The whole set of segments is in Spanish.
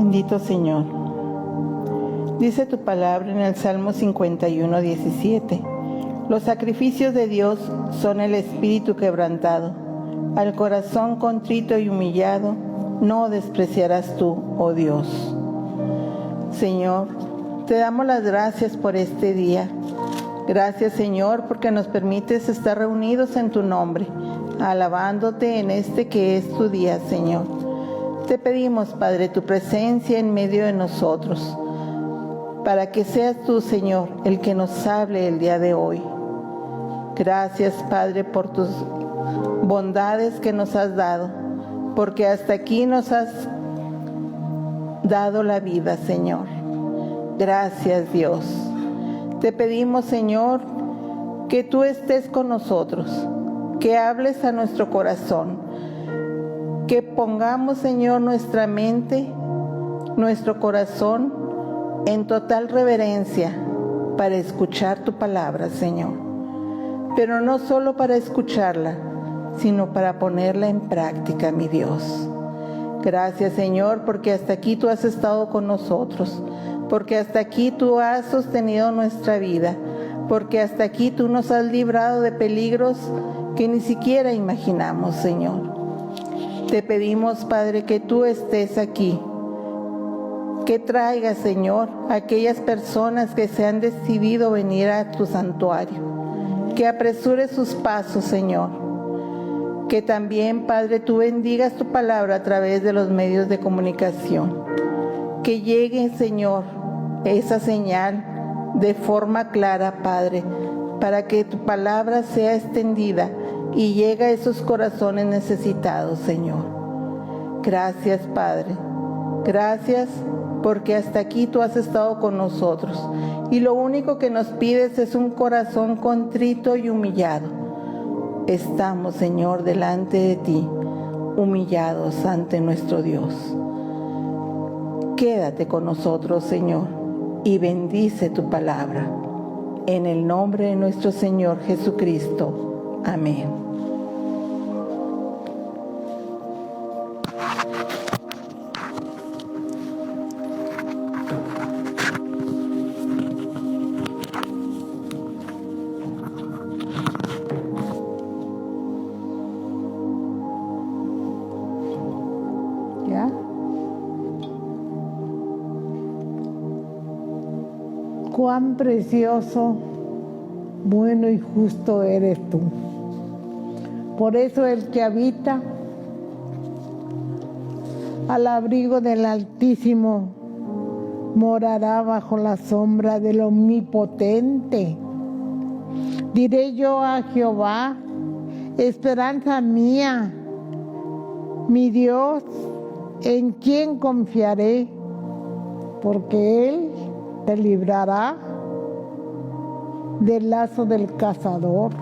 Bendito Señor. Dice tu palabra en el Salmo 51:17. Los sacrificios de Dios son el espíritu quebrantado. Al corazón contrito y humillado no despreciarás tú, oh Dios. Señor, te damos las gracias por este día. Gracias, Señor, porque nos permites estar reunidos en tu nombre, alabándote en este que es tu día, Señor. Te pedimos, Padre, tu presencia en medio de nosotros, para que seas tú, Señor, el que nos hable el día de hoy. Gracias, Padre, por tus bondades que nos has dado, porque hasta aquí nos has dado la vida, Señor. Gracias, Dios. Te pedimos, Señor, que tú estés con nosotros, que hables a nuestro corazón, que pongamos, Señor, nuestra mente, nuestro corazón en total reverencia para escuchar tu palabra, Señor. Pero no solo para escucharla, sino para ponerla en práctica, mi Dios. Gracias, Señor, porque hasta aquí tú has estado con nosotros, porque hasta aquí tú has sostenido nuestra vida, porque hasta aquí tú nos has librado de peligros que ni siquiera imaginamos, Señor. Te pedimos, Padre, que tú estés aquí, que traigas, Señor, a aquellas personas que se han decidido venir a tu santuario, que apresure sus pasos, Señor, que también, Padre, tú bendigas tu palabra a través de los medios de comunicación, que llegue, Señor, esa señal de forma clara, Padre, para que tu palabra sea extendida y llegue a esos corazones necesitados, Señor. Gracias, Padre. Gracias porque hasta aquí tú has estado con nosotros y lo único que nos pides es un corazón contrito y humillado. Estamos, Señor, delante de ti, humillados ante nuestro Dios. Quédate con nosotros, Señor, y bendice tu palabra. En el nombre de nuestro Señor Jesucristo. Amén. ¿Ya? Cuán precioso, bueno y justo eres tú. Por eso el que habita al abrigo del Altísimo morará bajo la sombra del Omnipotente. Diré yo a Jehová, esperanza mía, mi Dios, en quien confiaré, porque Él te librará del lazo del cazador,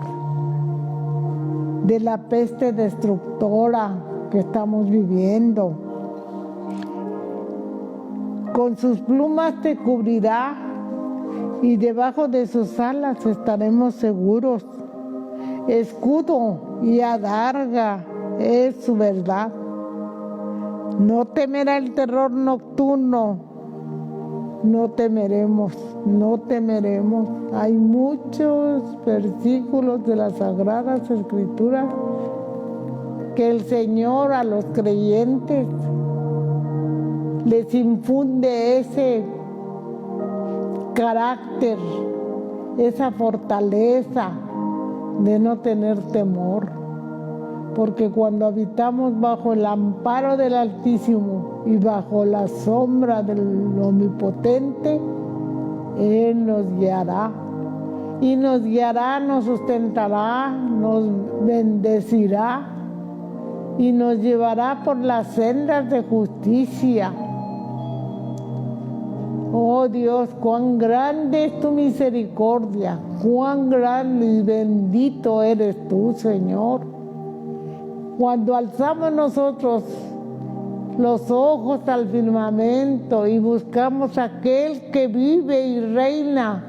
de la peste destructora que estamos viviendo. Con sus plumas te cubrirá y debajo de sus alas estaremos seguros. Escudo y adarga es su verdad. No temerá el terror nocturno. No temeremos, no temeremos. Hay muchos versículos de las Sagradas Escrituras que el Señor a los creyentes les infunde ese carácter, esa fortaleza de no tener temor. Porque cuando habitamos bajo el amparo del Altísimo y bajo la sombra del Omnipotente, Él nos guiará. Y nos guiará, nos sustentará, nos bendecirá y nos llevará por las sendas de justicia. Oh Dios, cuán grande es tu misericordia, cuán grande y bendito eres tú, Señor. Cuando alzamos nosotros los ojos al firmamento y buscamos a aquel que vive y reina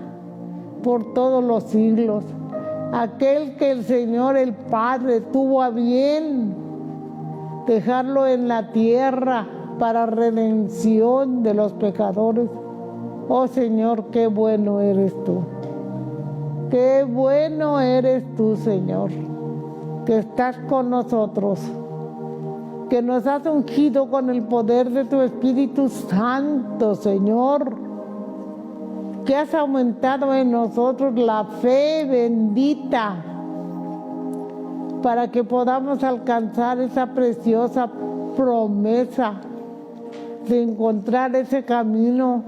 por todos los siglos, aquel que el Señor, el Padre, tuvo a bien dejarlo en la tierra para redención de los pecadores. Oh Señor, qué bueno eres tú. Qué bueno eres tú, Señor, que estás con nosotros, que nos has ungido con el poder de tu Espíritu Santo, Señor, que has aumentado en nosotros la fe bendita para que podamos alcanzar esa preciosa promesa de encontrar ese camino,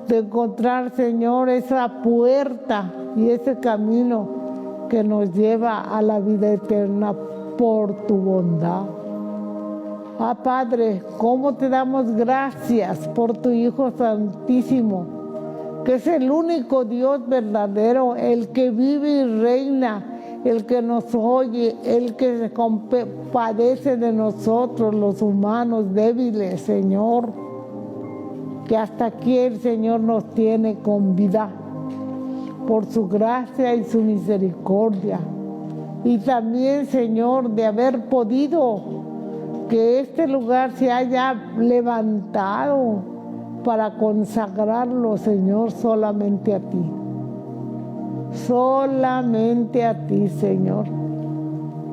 de encontrar, Señor, esa puerta y ese camino que nos lleva a la vida eterna por tu bondad. Ah, Padre, cómo te damos gracias por tu Hijo Santísimo, que es el único Dios verdadero, el que vive y reina, el que nos oye, el que se compadece de nosotros, los humanos débiles, Señor, que hasta aquí el Señor nos tiene con vida, por su gracia y su misericordia. Y también, Señor, de haber podido que este lugar se haya levantado para consagrarlo, Señor, solamente a ti. Solamente a ti, Señor.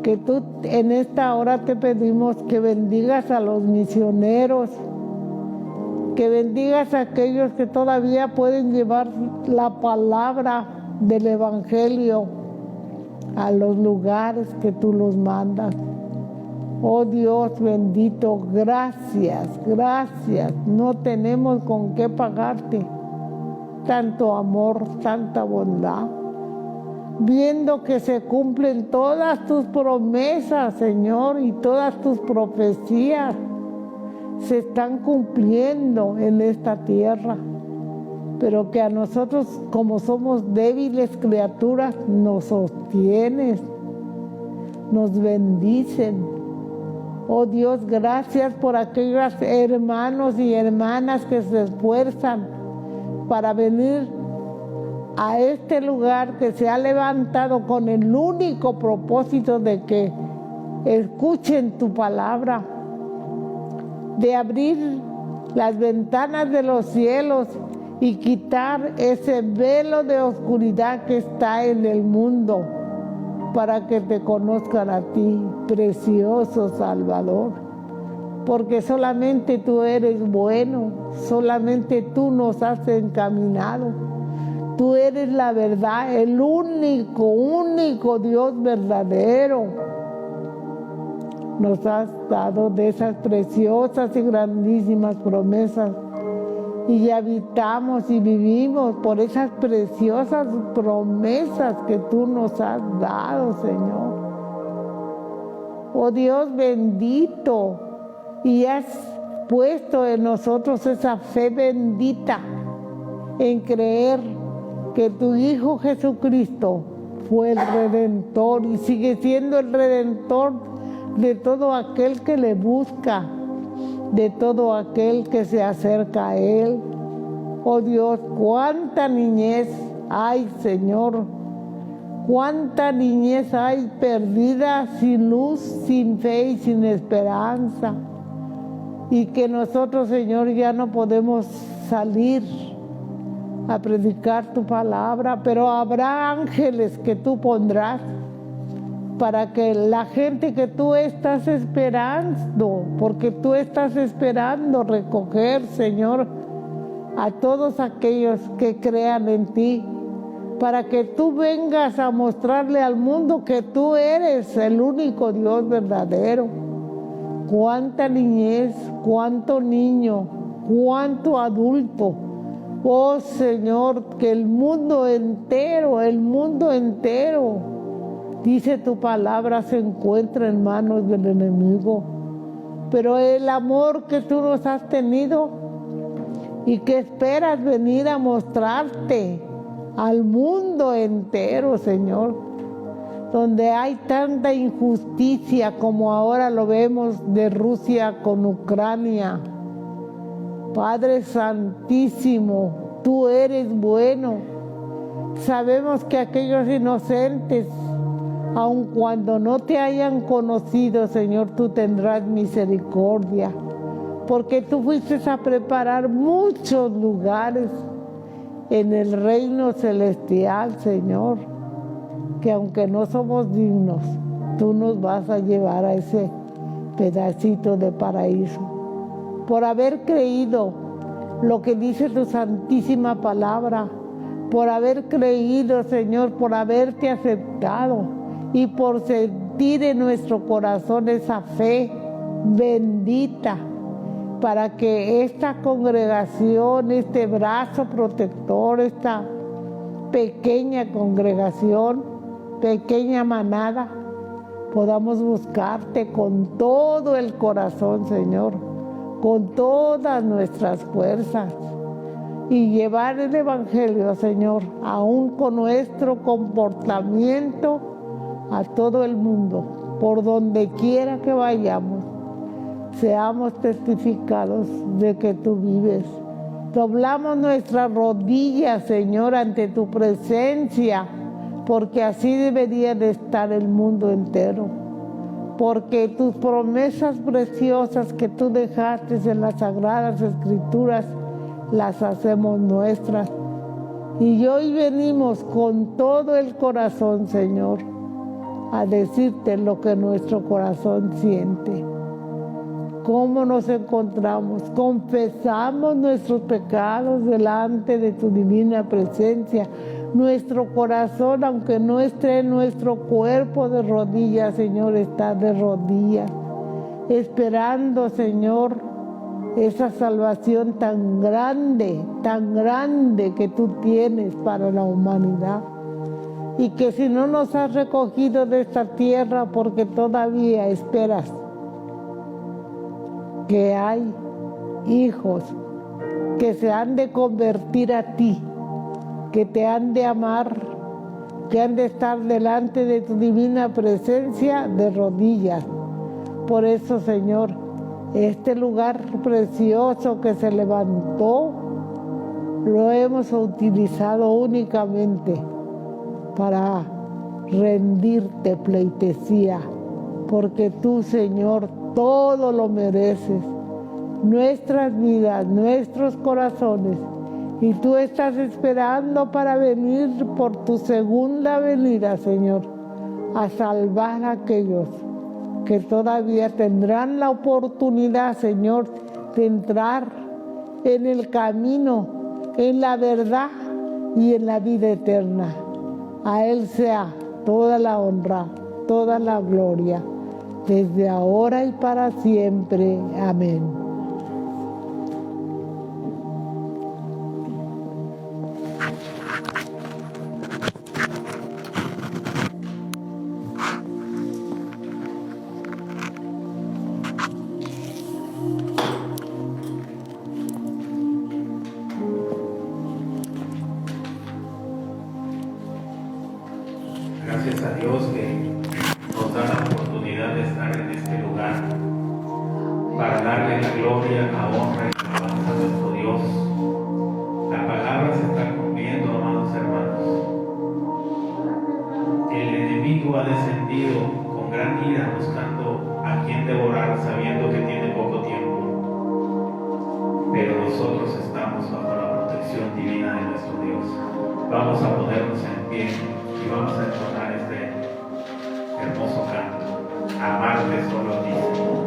Que tú en esta hora te pedimos que bendigas a los misioneros, que bendigas a aquellos que todavía pueden llevar la palabra del Evangelio a los lugares que tú los mandas. Oh Dios bendito, gracias, gracias. No tenemos con qué pagarte tanto amor, tanta bondad. Viendo que se cumplen todas tus promesas, Señor, y todas tus profecías se están cumpliendo en esta tierra, pero que a nosotros, como somos débiles criaturas, nos sostienes, nos bendicen. Oh Dios, gracias por aquellos hermanos y hermanas que se esfuerzan para venir a este lugar que se ha levantado con el único propósito de que escuchen tu palabra, de abrir las ventanas de los cielos y quitar ese velo de oscuridad que está en el mundo, para que te conozcan a ti, precioso Salvador, porque solamente tú eres bueno, solamente tú nos has encaminado, tú eres la verdad, el único Dios verdadero. Nos has dado de esas preciosas y grandísimas promesas y habitamos y vivimos por esas preciosas promesas que tú nos has dado, Señor. Oh Dios bendito, y has puesto en nosotros esa fe bendita en creer que tu Hijo Jesucristo fue el Redentor y sigue siendo el Redentor de todo aquel que le busca, de todo aquel que se acerca a Él. Oh Dios, cuánta niñez hay, Señor, cuánta niñez hay perdida, sin luz, sin fe y sin esperanza. Y que nosotros, Señor, ya no podemos salir a predicar tu palabra, pero habrá ángeles que tú pondrás para que la gente que tú estás esperando, porque tú estás esperando recoger, Señor, a todos aquellos que crean en ti, para que tú vengas a mostrarle al mundo que tú eres el único Dios verdadero. Cuánta niñez, cuánto niño, cuánto adulto. Oh Señor, que el mundo entero, dice tu palabra, se encuentra en manos del enemigo. Pero el amor que tú nos has tenido y que esperas venir a mostrarte al mundo entero, Señor, donde hay tanta injusticia como ahora lo vemos de Rusia con Ucrania. Padre Santísimo, tú eres bueno. Sabemos que aquellos inocentes, aun cuando no te hayan conocido, Señor, tú tendrás misericordia, porque tú fuiste a preparar muchos lugares en el reino celestial, Señor, que aunque no somos dignos, tú nos vas a llevar a ese pedacito de paraíso. Por haber creído lo que dice tu santísima palabra, por haber creído, Señor, por haberte aceptado y por sentir en nuestro corazón esa fe bendita, para que esta congregación, este brazo protector, esta pequeña congregación, pequeña manada, podamos buscarte con todo el corazón, Señor, con todas nuestras fuerzas, y llevar el Evangelio, Señor, aún con nuestro comportamiento a todo el mundo, por donde quiera que vayamos. Seamos testificados de que tú vives. Doblamos nuestras rodillas, Señor, ante tu presencia, porque así debería de estar el mundo entero. Porque tus promesas preciosas que tú dejaste en las Sagradas Escrituras, las hacemos nuestras. Y hoy venimos con todo el corazón, Señor, a decirte lo que nuestro corazón siente. ¿Cómo nos encontramos? Confesamos nuestros pecados delante de tu divina presencia. Nuestro corazón, aunque no esté en nuestro cuerpo de rodillas, Señor, está de rodillas, esperando, Señor, esa salvación tan grande que tú tienes para la humanidad. Y que si no nos has recogido de esta tierra, porque todavía esperas que hay hijos que se han de convertir a ti, que te han de amar, que han de estar delante de tu divina presencia de rodillas. Por eso, Señor, este lugar precioso que se levantó, lo hemos utilizado únicamente para rendirte pleitesía, porque tú, Señor, todo lo mereces, nuestras vidas, nuestros corazones, y tú estás esperando para venir por tu segunda venida, Señor, a salvar a aquellos que todavía tendrán la oportunidad, Señor, de entrar en el camino, en la verdad y en la vida eterna. A Él sea toda la honra, toda la gloria, desde ahora y para siempre. Amén. Gracias a Dios que nos da la oportunidad de estar en este lugar para darle la gloria, la honra y la alabanza a nuestro Dios. La palabra se está cumpliendo, amados hermanos. El enemigo ha descendido con gran ira buscando a quien devorar, sabiendo que tiene poco tiempo. Pero nosotros estamos bajo la protección divina de nuestro Dios. Vamos a ponernos en pie y vamos a entonar este hermoso canto. Amarte solo a ti, Señor.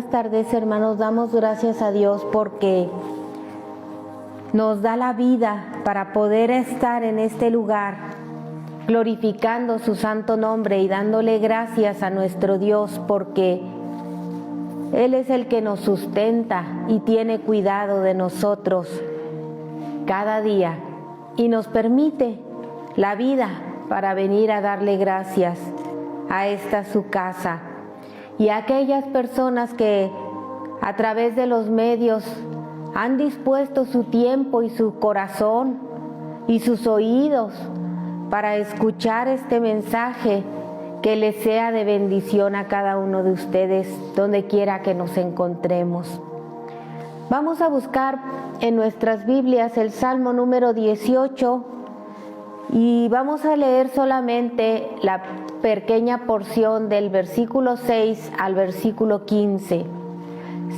buenas tardes, hermanos. Damos gracias a Dios porque nos da la vida para poder estar en este lugar, glorificando su santo nombre y dándole gracias a nuestro Dios porque Él es el que nos sustenta y tiene cuidado de nosotros cada día y nos permite la vida para venir a darle gracias a esta su casa. Y a aquellas personas que a través de los medios han dispuesto su tiempo y su corazón y sus oídos para escuchar este mensaje, que les sea de bendición a cada uno de ustedes, donde quiera que nos encontremos. Vamos a buscar en nuestras Biblias el Salmo número 18 y vamos a leer solamente la pequeña porción del versículo 6 al versículo 15.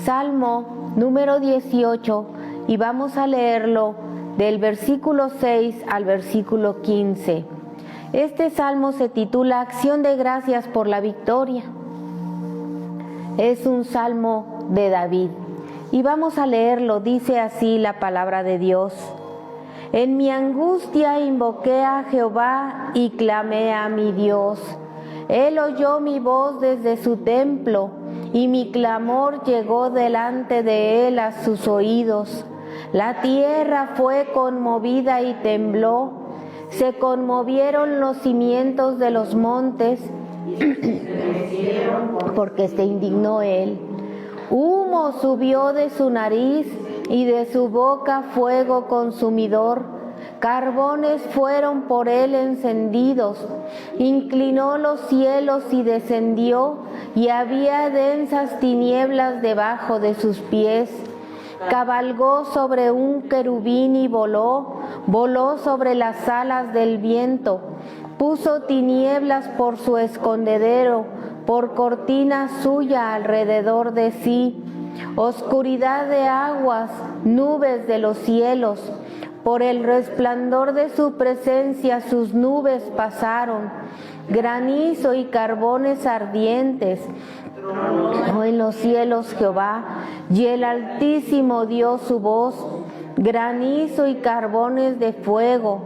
Salmo número 18 y vamos a leerlo del versículo 6 al versículo 15. Este salmo se titula Acción de Gracias por la Victoria. Es un salmo de David y vamos a leerlo. Dice así la palabra de Dios. En mi angustia invoqué a Jehová y clamé a mi Dios. Él oyó mi voz desde su templo y mi clamor llegó delante de él a sus oídos. La tierra fue conmovida y tembló. Se conmovieron los cimientos de los montes porque se indignó él. Humo subió de su nariz y de su boca fuego consumidor. Carbones fueron por él encendidos. Inclinó los cielos y descendió, y había densas tinieblas debajo de sus pies. Cabalgó sobre un querubín y voló sobre las alas del viento. Puso tinieblas por su escondedero, por cortina suya alrededor de sí. Oscuridad de aguas, nubes de los cielos. Por el resplandor de su presencia sus nubes pasaron. Granizo y carbones ardientes. En los cielos Jehová, y el Altísimo dio su voz. Granizo y carbones de fuego.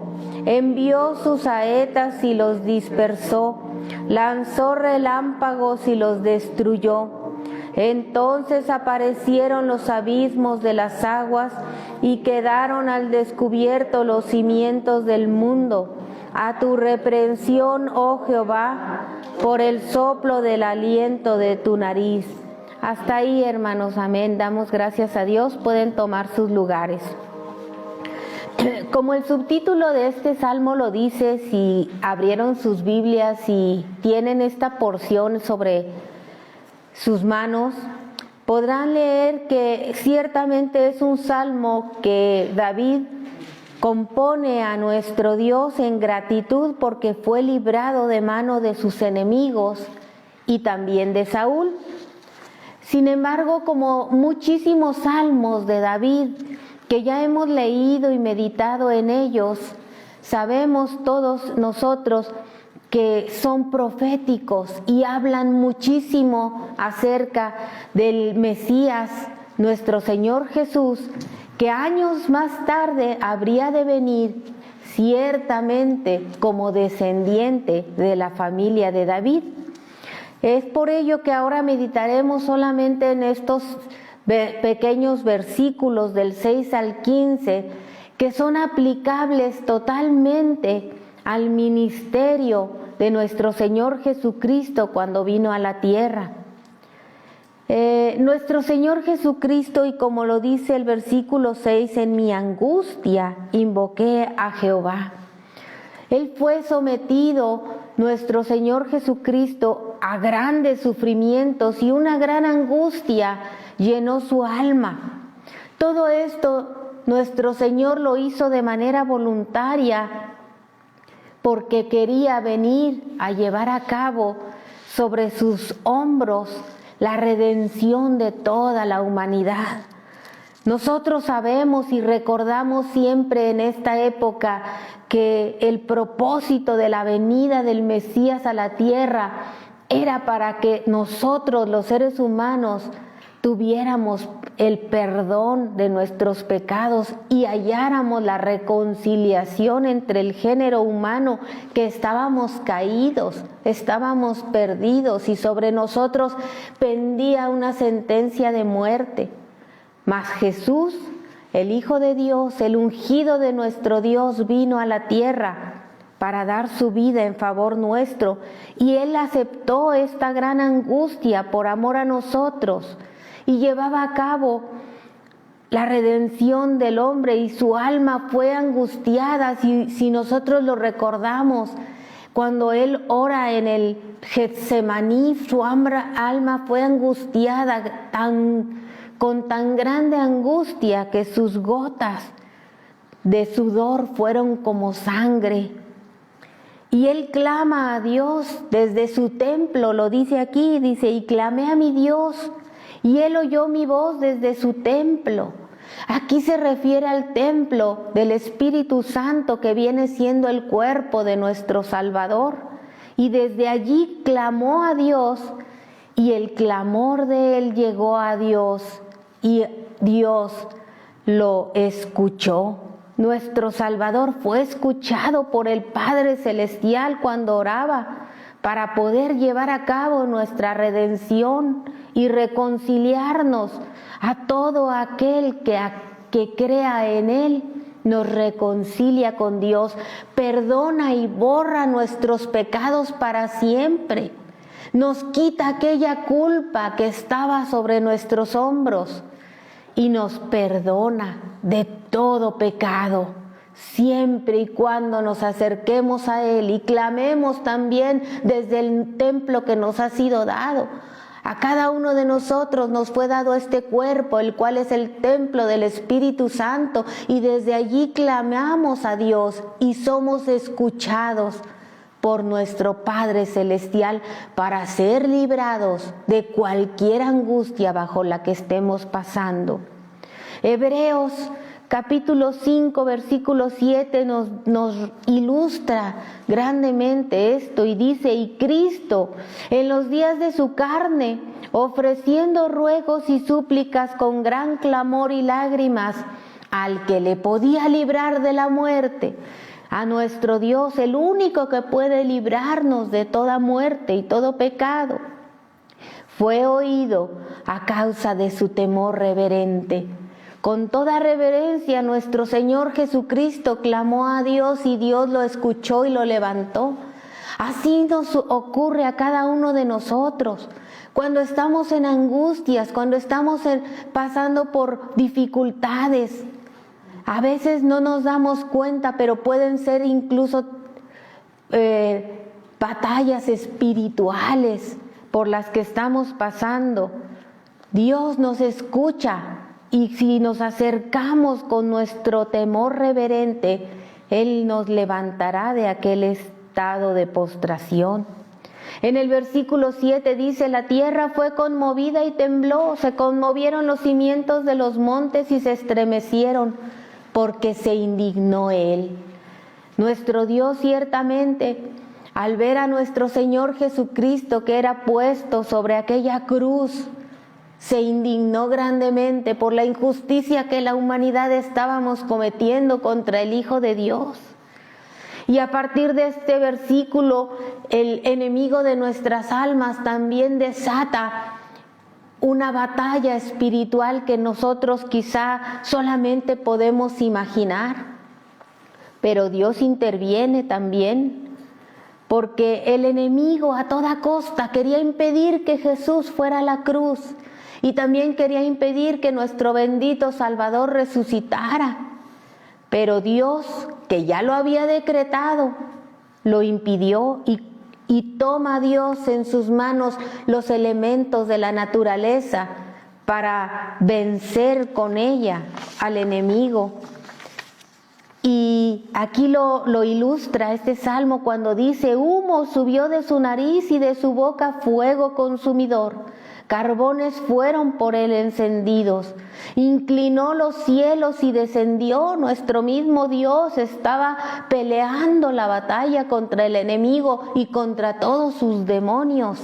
Envió sus saetas y los dispersó. Lanzó relámpagos y los destruyó. Entonces aparecieron los abismos de las aguas y quedaron al descubierto los cimientos del mundo. A tu reprensión, oh Jehová, por el soplo del aliento de tu nariz. Hasta ahí, hermanos, amén. Damos gracias a Dios. Pueden tomar sus lugares. Como el subtítulo de este salmo lo dice, si abrieron sus Biblias y tienen esta porción sobre sus manos, podrán leer que ciertamente es un salmo que David compone a nuestro Dios en gratitud porque fue librado de mano de sus enemigos y también de Saúl. Sin embargo, como muchísimos salmos de David que ya hemos leído y meditado en ellos, sabemos todos nosotros que son proféticos y hablan muchísimo acerca del Mesías, nuestro Señor Jesús, que años más tarde habría de venir ciertamente como descendiente de la familia de David. Es por ello que ahora meditaremos solamente en estos pequeños versículos del 6 al 15, que son aplicables totalmente al ministerio de nuestro Señor Jesucristo cuando vino a la tierra. Nuestro Señor Jesucristo, y como lo dice el versículo 6, en mi angustia invoqué a Jehová. Él fue sometido, nuestro Señor Jesucristo, a grandes sufrimientos y una gran angustia llenó su alma. Todo esto nuestro Señor lo hizo de manera voluntaria porque quería venir a llevar a cabo sobre sus hombros la redención de toda la humanidad. Nosotros sabemos y recordamos siempre en esta época que el propósito de la venida del Mesías a la tierra era para que nosotros, los seres humanos, tuviéramos el perdón de nuestros pecados y halláramos la reconciliación entre el género humano, que estábamos caídos, estábamos perdidos y sobre nosotros pendía una sentencia de muerte. Mas Jesús, el Hijo de Dios, el ungido de nuestro Dios, vino a la tierra para dar su vida en favor nuestro, y Él aceptó esta gran angustia por amor a nosotros y llevaba a cabo la redención del hombre, y su alma fue angustiada. Si nosotros lo recordamos, cuando Él ora en el Getsemaní, su alma fue angustiada con tan grande angustia que sus gotas de sudor fueron como sangre. Y Él clama a Dios desde su templo, lo dice aquí, dice, y clamé a mi Dios, y Él oyó mi voz desde su templo. Aquí se refiere al templo del Espíritu Santo, que viene siendo el cuerpo de nuestro Salvador. Y desde allí clamó a Dios, y el clamor de Él llegó a Dios, y Dios lo escuchó. Nuestro Salvador fue escuchado por el Padre Celestial cuando oraba para poder llevar a cabo nuestra redención y reconciliarnos a todo aquel que crea en Él. Nos reconcilia con Dios, perdona y borra nuestros pecados para siempre. Nos quita aquella culpa que estaba sobre nuestros hombros y nos perdona de todo pecado, siempre y cuando nos acerquemos a Él y clamemos también desde el templo que nos ha sido dado. A cada uno de nosotros nos fue dado este cuerpo, el cual es el templo del Espíritu Santo, y desde allí clamamos a Dios y somos escuchados por nuestro Padre Celestial para ser librados de cualquier angustia bajo la que estemos pasando. Hebreos capítulo 5, versículo 7 nos ilustra grandemente esto y dice, y Cristo en los días de su carne, ofreciendo ruegos y súplicas con gran clamor y lágrimas al que le podía librar de la muerte, a nuestro Dios, el único que puede librarnos de toda muerte y todo pecado, fue oído a causa de su temor reverente. Con toda reverencia nuestro Señor Jesucristo clamó a Dios y Dios lo escuchó y lo levantó. Así nos ocurre a cada uno de nosotros. Cuando estamos en angustias, cuando estamos pasando por dificultades, a veces no nos damos cuenta, pero pueden ser incluso batallas espirituales por las que estamos pasando. Dios nos escucha y si nos acercamos con nuestro temor reverente, Él nos levantará de aquel estado de postración. En el versículo 7 dice, la tierra fue conmovida y tembló, se conmovieron los cimientos de los montes y se estremecieron, porque se indignó Él. Nuestro Dios ciertamente, al ver a nuestro Señor Jesucristo que era puesto sobre aquella cruz, se indignó grandemente por la injusticia que la humanidad estábamos cometiendo contra el Hijo de Dios. Y a partir de este versículo, el enemigo de nuestras almas también desata una batalla espiritual que nosotros quizá solamente podemos imaginar. Pero Dios interviene también, porque el enemigo a toda costa quería impedir que Jesús fuera a la cruz y también quería impedir que nuestro bendito Salvador resucitara. Pero Dios, que ya lo había decretado, lo impidió y toma Dios en sus manos los elementos de la naturaleza para vencer con ella al enemigo. Y aquí lo ilustra este salmo cuando dice, humo subió de su nariz y de su boca fuego consumidor. Carbones fueron por él encendidos. Inclinó los cielos y descendió. Nuestro mismo Dios estaba peleando la batalla contra el enemigo y contra todos sus demonios,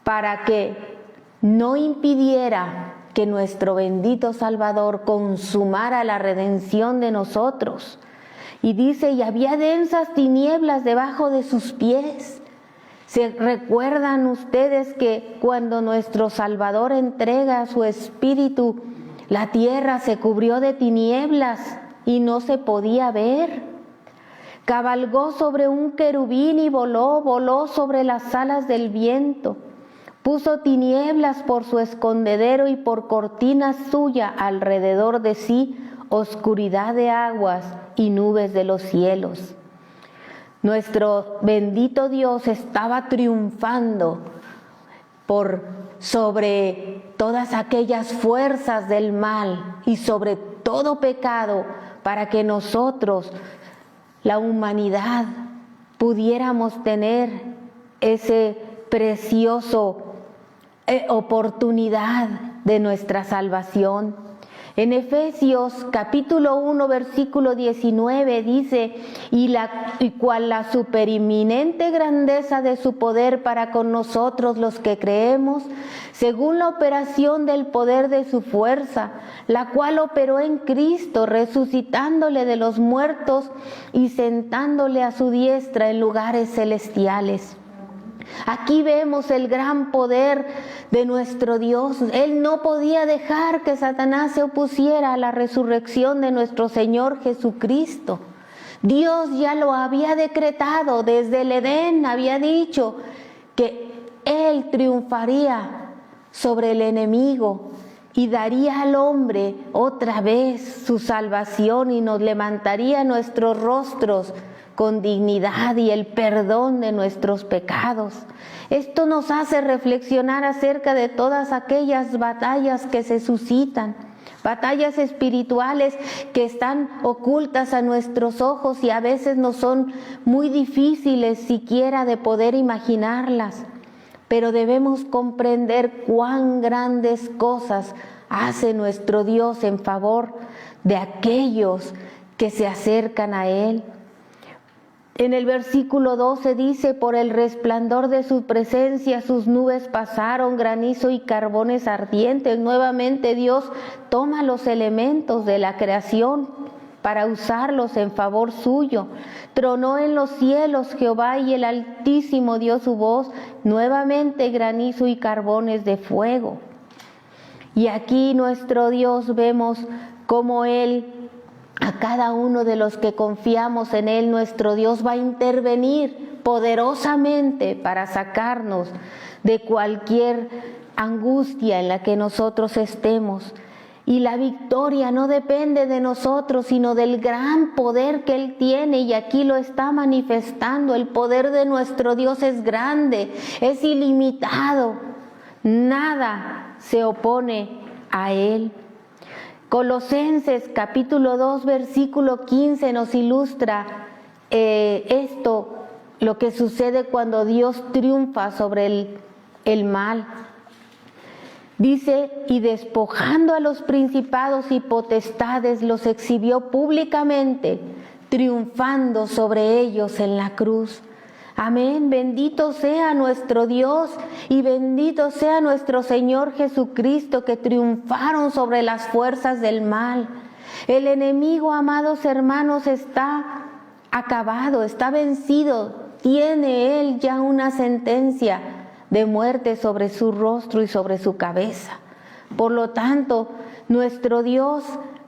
para que no impidiera que nuestro bendito Salvador consumara la redención de nosotros. Y dice, y había densas tinieblas debajo de sus pies. ¿Se recuerdan ustedes que cuando nuestro Salvador entrega su espíritu, la tierra se cubrió de tinieblas y no se podía ver? Cabalgó sobre un querubín y voló sobre las alas del viento. Puso tinieblas por su escondedero y por cortina suya alrededor de sí, oscuridad de aguas y nubes de los cielos. Nuestro bendito Dios estaba triunfando sobre todas aquellas fuerzas del mal y sobre todo pecado, para que nosotros, la humanidad, pudiéramos tener ese precioso oportunidad de nuestra salvación. En Efesios capítulo 1 versículo 19 dice, y cual la supereminente grandeza de su poder para con nosotros los que creemos, según la operación del poder de su fuerza, la cual operó en Cristo, resucitándole de los muertos y sentándole a su diestra en lugares celestiales. Aquí vemos el gran poder de nuestro Dios. Él no podía dejar que Satanás se opusiera a la resurrección de nuestro Señor Jesucristo. Dios ya lo había decretado desde el Edén, había dicho que Él triunfaría sobre el enemigo y daría al hombre otra vez su salvación y nos levantaría nuestros rostros con dignidad y el perdón de nuestros pecados. Esto nos hace reflexionar acerca de todas aquellas batallas que se suscitan, batallas espirituales que están ocultas a nuestros ojos y a veces nos son muy difíciles siquiera de poder imaginarlas, pero debemos comprender cuán grandes cosas hace nuestro Dios en favor de aquellos que se acercan a Él. En el versículo 12 dice, por el resplandor de su presencia sus nubes pasaron, granizo y carbones ardientes. Nuevamente Dios toma los elementos de la creación para usarlos en favor suyo. Tronó en los cielos Jehová y el Altísimo dio su voz. Nuevamente granizo y carbones de fuego. Y aquí nuestro Dios vemos cómo Él, a cada uno de los que confiamos en Él, nuestro Dios va a intervenir poderosamente para sacarnos de cualquier angustia en la que nosotros estemos. Y la victoria no depende de nosotros, sino del gran poder que Él tiene, y aquí lo está manifestando. El poder de nuestro Dios es grande, es ilimitado. Nada se opone a Él. Colosenses capítulo 2 versículo 15 nos ilustra lo que sucede cuando Dios triunfa sobre el mal. Dice, y despojando a los principados y potestades los exhibió públicamente, triunfando sobre ellos en la cruz. Amén, bendito sea nuestro Dios y bendito sea nuestro Señor Jesucristo, que triunfaron sobre las fuerzas del mal. El enemigo, amados hermanos, está acabado, está vencido. Tiene él ya una sentencia de muerte sobre su rostro y sobre su cabeza. Por lo tanto, nuestro Dios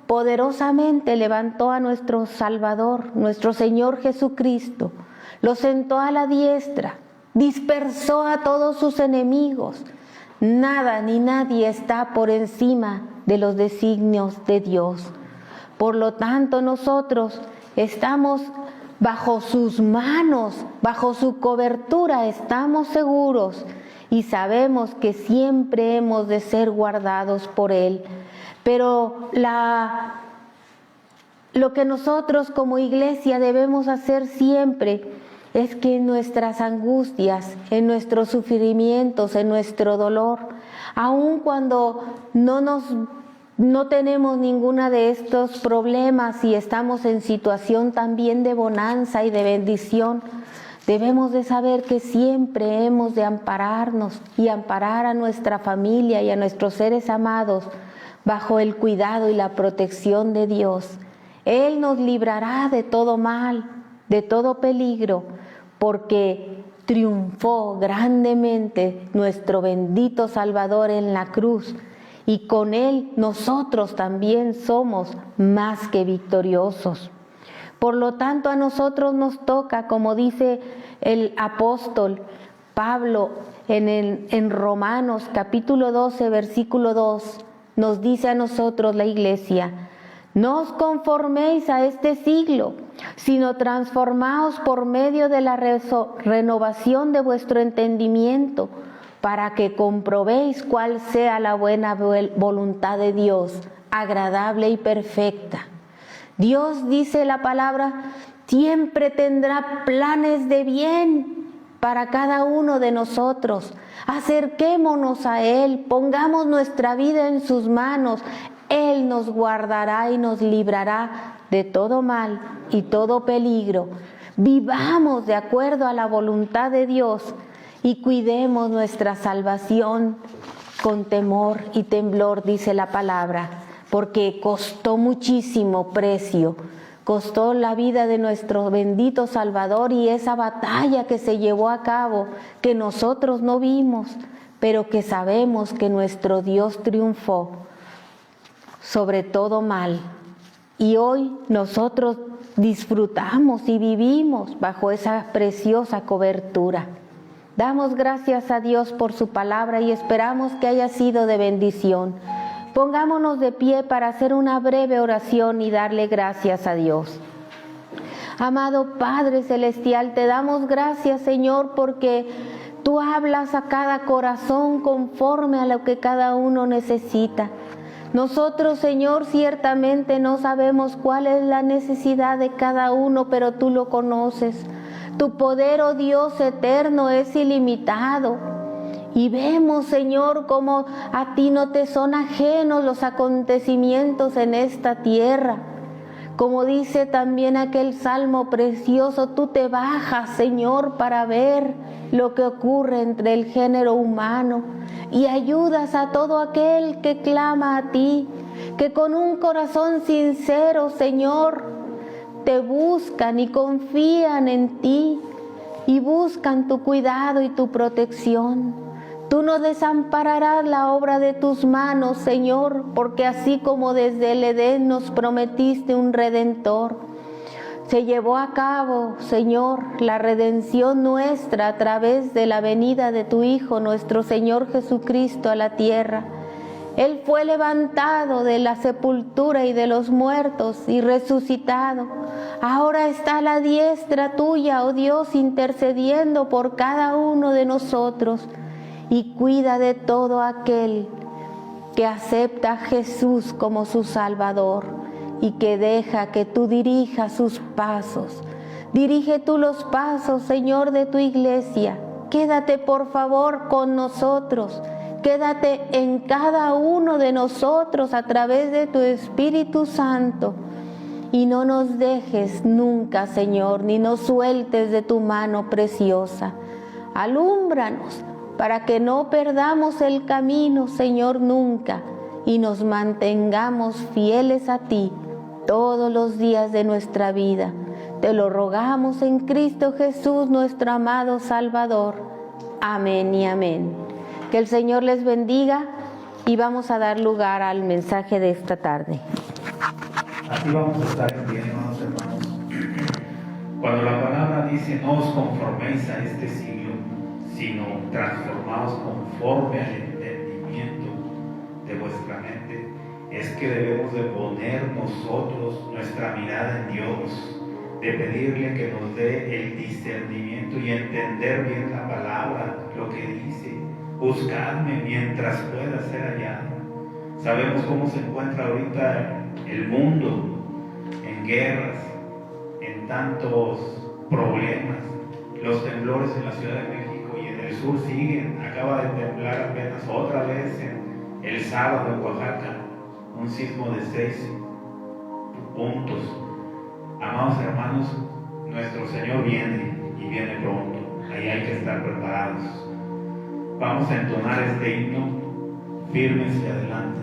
poderosamente levantó a nuestro Salvador, nuestro Señor Jesucristo. Lo sentó a la diestra, dispersó a todos sus enemigos. Nada ni nadie está por encima de los designios de Dios. Por lo tanto, nosotros estamos bajo sus manos, bajo su cobertura, estamos seguros y sabemos que siempre hemos de ser guardados por Él. Pero lo que nosotros como iglesia debemos hacer siempre es que en nuestras angustias, en nuestros sufrimientos, en nuestro dolor, aun cuando no tenemos ninguna de estos problemas y estamos en situación también de bonanza y de bendición, Debemos de saber que siempre hemos de ampararnos y amparar a nuestra familia y a nuestros seres amados bajo el cuidado y la protección de Dios. Él nos librará de todo mal, de todo peligro, porque triunfó grandemente nuestro bendito Salvador en la cruz, y con Él nosotros también somos más que victoriosos. Por lo tanto, a nosotros nos toca, como dice el apóstol Pablo en Romanos capítulo 12, versículo 2, nos dice a nosotros la iglesia: no os conforméis a este siglo, sino transformaos por medio de la renovación de vuestro entendimiento, para que comprobéis cuál sea la buena voluntad de Dios, agradable y perfecta. Dios, dice la palabra, siempre tendrá planes de bien para cada uno de nosotros. Acerquémonos a Él, pongamos nuestra vida en sus manos. Él nos guardará y nos librará de todo mal y todo peligro. Vivamos de acuerdo a la voluntad de Dios y cuidemos nuestra salvación con temor y temblor, dice la palabra, porque costó muchísimo precio, costó la vida de nuestro bendito Salvador, y esa batalla que se llevó a cabo, que nosotros no vimos, pero que sabemos que nuestro Dios triunfó sobre todo mal. Y hoy nosotros disfrutamos y vivimos bajo esa preciosa cobertura. Damos gracias a Dios por su palabra y esperamos que haya sido de bendición. Pongámonos de pie para hacer una breve oración y darle gracias a Dios. Amado Padre Celestial, te damos gracias, Señor, porque tú hablas a cada corazón conforme a lo que cada uno necesita. Nosotros, Señor, ciertamente no sabemos cuál es la necesidad de cada uno, pero tú lo conoces. Tu poder, oh Dios eterno, es ilimitado. Y vemos, Señor, cómo a ti no te son ajenos los acontecimientos en esta tierra. Como dice también aquel salmo precioso, tú te bajas, Señor, para ver lo que ocurre entre el género humano y ayudas a todo aquel que clama a ti, que con un corazón sincero, Señor, te buscan y confían en ti y buscan tu cuidado y tu protección. Tú no desampararás la obra de tus manos, Señor, porque así como desde el Edén nos prometiste un Redentor, se llevó a cabo, Señor, la redención nuestra a través de la venida de tu Hijo, nuestro Señor Jesucristo, a la tierra. Él fue levantado de la sepultura y de los muertos y resucitado. Ahora está a la diestra tuya, oh Dios, intercediendo por cada uno de nosotros. Y cuida de todo aquel que acepta a Jesús como su Salvador y que deja que tú dirijas sus pasos. Dirige tú los pasos, Señor, de tu iglesia. Quédate, por favor, con nosotros. Quédate en cada uno de nosotros a través de tu Espíritu Santo. Y no nos dejes nunca, Señor, ni nos sueltes de tu mano preciosa. Alúmbranos para que no perdamos el camino, Señor, nunca, y nos mantengamos fieles a ti todos los días de nuestra vida. Te lo rogamos en Cristo Jesús, nuestro amado Salvador. Amén y amén. Que el Señor les bendiga y vamos a dar lugar al mensaje de esta tarde. Así vamos a estar en pie, hermanos. Cuando la palabra dice no os conforméis a este siglo, sino transformaos conforme al entendimiento de vuestra mente, es que debemos de poner nosotros nuestra mirada en Dios, de pedirle que nos dé el discernimiento y entender bien la palabra, lo que dice. Buscadme mientras pueda ser hallado. Sabemos cómo se encuentra ahorita el mundo, en guerras, en tantos problemas. Los temblores en la Ciudad de México y en el sur siguen. Acaba de temblar apenas otra vez el sábado en Oaxaca, un sismo de 6 puntos. Amados hermanos, nuestro Señor viene. y viene pronto. Ahí hay que estar preparados. Vamos a entonar este himno firmes y adelante.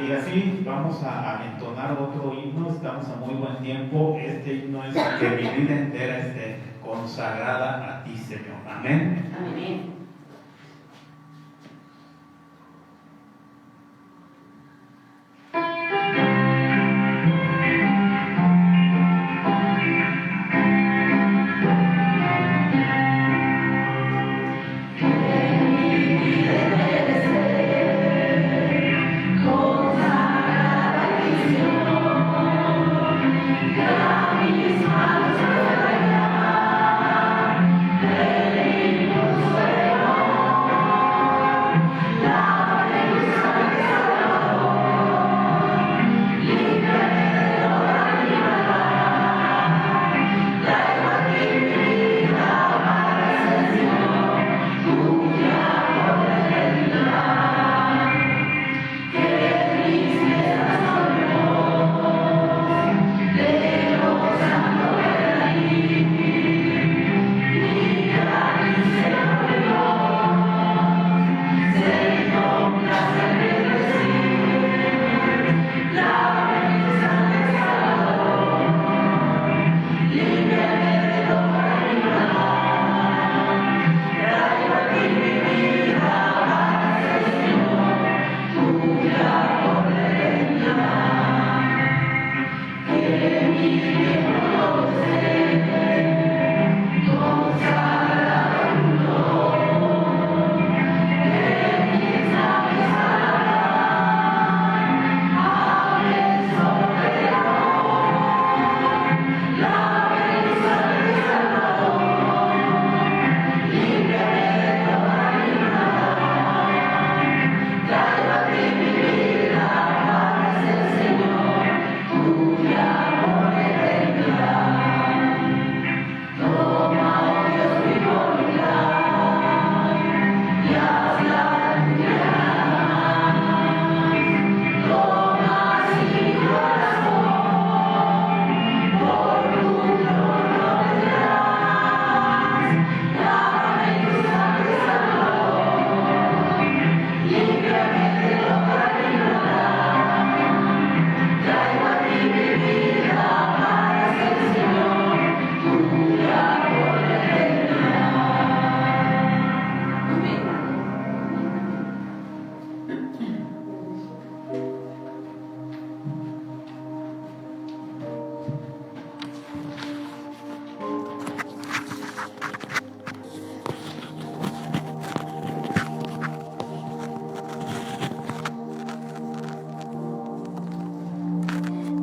Y así vamos a entonar otro himno. Estamos a muy buen tiempo. Este himno es que mi vida entera esté consagrada a ti, Señor. Amén. Amén. Misma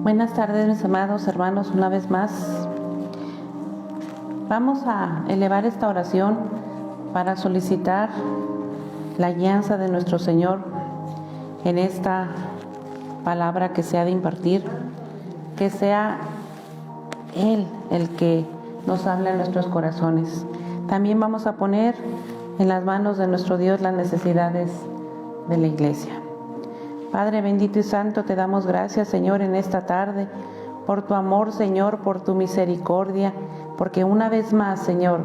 Buenas tardes, mis amados hermanos, una vez más. Vamos a elevar esta oración para solicitar la guianza de nuestro Señor en esta palabra que se ha de impartir, que sea Él el que nos hable en nuestros corazones. También vamos a poner en las manos de nuestro Dios las necesidades de la iglesia. Padre bendito y santo, te damos gracias, Señor, en esta tarde, por tu amor, Señor, por tu misericordia, porque una vez más, Señor,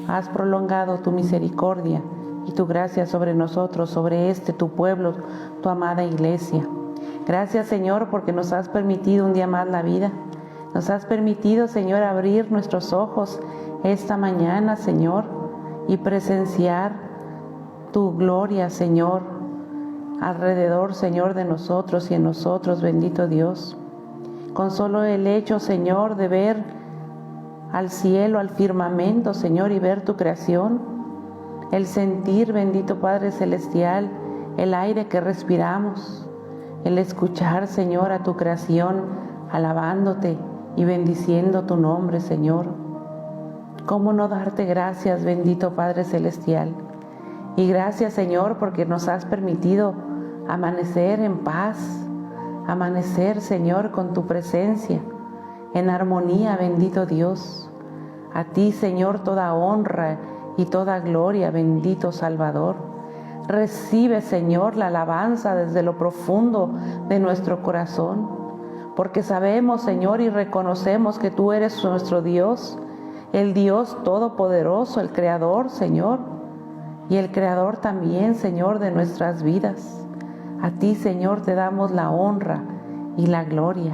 has prolongado tu misericordia y tu gracia sobre nosotros, sobre tu pueblo, tu amada iglesia. Gracias, Señor, porque nos has permitido un día más la vida. Nos has permitido, Señor, abrir nuestros ojos esta mañana, Señor, y presenciar tu gloria, Señor, alrededor, Señor, de nosotros y en nosotros, bendito Dios. Con solo el hecho, Señor, de ver al cielo, al firmamento, Señor, y ver tu creación, el sentir, bendito Padre Celestial, el aire que respiramos, el escuchar, Señor, a tu creación, alabándote y bendiciendo tu nombre, Señor. ¿Cómo no darte gracias, bendito Padre Celestial? Y gracias, Señor, porque nos has permitido amanecer en paz, amanecer, Señor, con tu presencia, en armonía, bendito Dios. A ti, Señor, toda honra y toda gloria, bendito Salvador. Recibe, Señor, la alabanza desde lo profundo de nuestro corazón, porque sabemos, Señor, y reconocemos que tú eres nuestro Dios, el Dios todopoderoso, el Creador, Señor, y el Creador también, Señor, de nuestras vidas. A ti, Señor, te damos la honra y la gloria.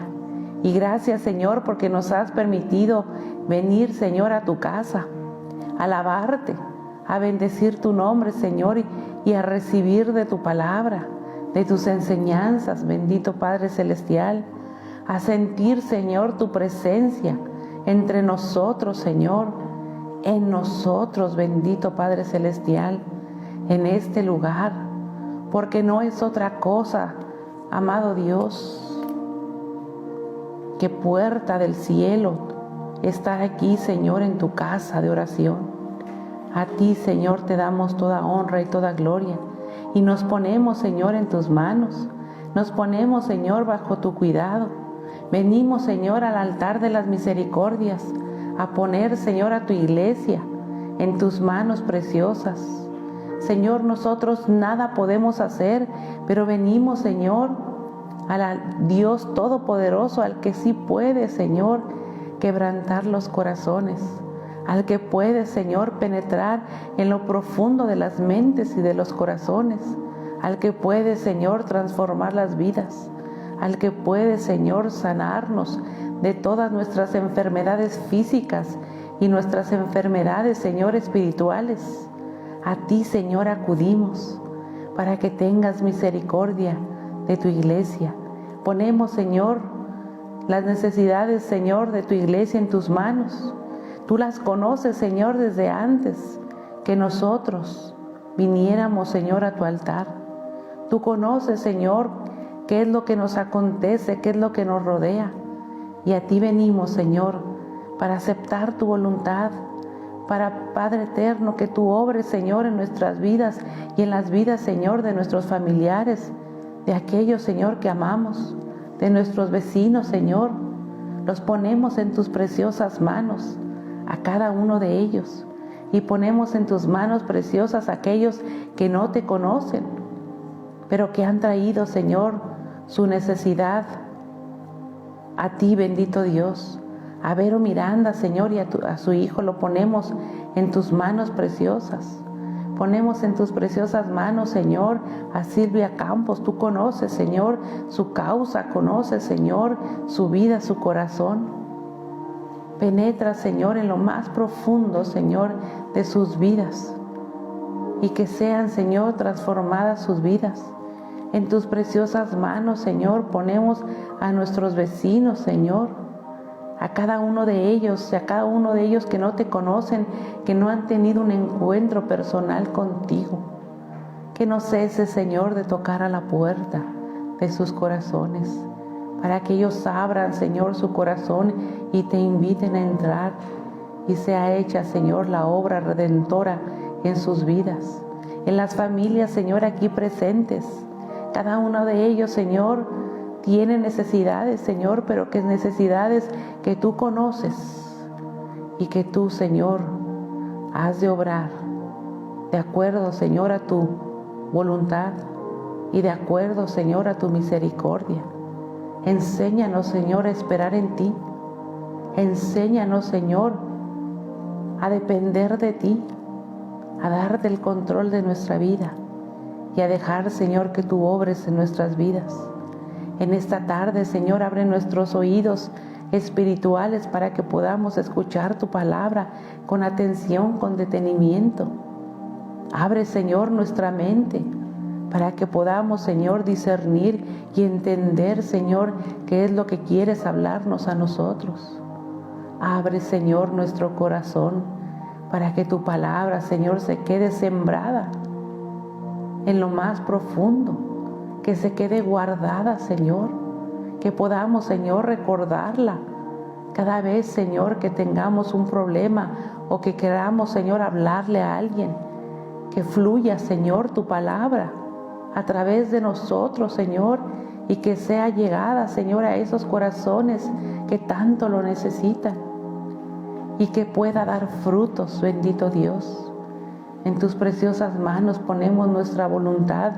Y gracias, Señor, porque nos has permitido venir, Señor, a tu casa, a alabarte, a bendecir tu nombre, Señor, y a recibir de tu palabra, de tus enseñanzas, bendito Padre Celestial, a sentir, Señor, tu presencia entre nosotros, Señor, en nosotros, bendito Padre Celestial, en este lugar, porque no es otra cosa, amado Dios, que puerta del cielo estar aquí, Señor, en tu casa de oración. A ti, Señor, te damos toda honra y toda gloria, y nos ponemos, Señor, en tus manos, nos ponemos, Señor, bajo tu cuidado. Venimos, Señor, al altar de las misericordias, a poner, Señor, a tu iglesia en tus manos preciosas. Señor, nosotros nada podemos hacer, pero venimos, Señor, al Dios Todopoderoso, al que sí puede, Señor, quebrantar los corazones, al que puede, Señor, penetrar en lo profundo de las mentes y de los corazones, al que puede, Señor, transformar las vidas, al que puede, Señor, sanarnos de todas nuestras enfermedades físicas y nuestras enfermedades, Señor, espirituales. A ti, Señor, acudimos para que tengas misericordia de tu iglesia. Ponemos, Señor, las necesidades, Señor, de tu iglesia en tus manos. Tú las conoces, Señor, desde antes que nosotros viniéramos, Señor, a tu altar. Tú conoces, Señor, qué es lo que nos acontece, qué es lo que nos rodea. Y a ti venimos, Señor, para aceptar tu voluntad, para, Padre eterno, que tú obres, Señor, en nuestras vidas y en las vidas, Señor, de nuestros familiares, de aquellos, Señor, que amamos, de nuestros vecinos, Señor. Los ponemos en tus preciosas manos, a cada uno de ellos, y ponemos en tus manos preciosas a aquellos que no te conocen, pero que han traído, Señor, su necesidad a ti, bendito Dios. A Vero Miranda, Señor, y a su hijo lo ponemos en tus manos preciosas. Ponemos en tus preciosas manos, Señor, a Silvia Campos. Tú conoces, Señor, su causa, conoces, Señor, su vida, su corazón. Penetra, Señor, en lo más profundo, Señor, de sus vidas, y que sean, Señor, transformadas sus vidas. En tus preciosas manos, Señor, ponemos a nuestros vecinos, Señor, a cada uno de ellos, y a cada uno de ellos que no te conocen, que no han tenido un encuentro personal contigo. Que no cese, Señor, de tocar a la puerta de sus corazones, para que ellos abran, Señor, su corazón y te inviten a entrar y sea hecha, Señor, la obra redentora en sus vidas, en las familias, Señor, aquí presentes. Cada uno de ellos, Señor, tiene necesidades, Señor, pero que necesidades que tú conoces y que tú, Señor, has de obrar de acuerdo, Señor, a tu voluntad y de acuerdo, Señor, a tu misericordia. Enséñanos, Señor, a esperar en ti. Enséñanos, Señor, a depender de ti, a darte el control de nuestra vida y a dejar, Señor, que tú obres en nuestras vidas. En esta tarde, Señor, abre nuestros oídos espirituales para que podamos escuchar tu palabra con atención, con detenimiento. Abre, Señor, nuestra mente para que podamos, Señor, discernir y entender, Señor, qué es lo que quieres hablarnos a nosotros. Abre, Señor, nuestro corazón para que tu palabra, Señor, se quede sembrada en lo más profundo, que se quede guardada, Señor, que podamos, Señor, recordarla cada vez, Señor, que tengamos un problema o que queramos, Señor, hablarle a alguien. Que fluya, Señor, tu palabra a través de nosotros, Señor, y que sea llegada, Señor, a esos corazones que tanto lo necesitan y que pueda dar frutos, bendito Dios. En tus preciosas manos ponemos nuestra voluntad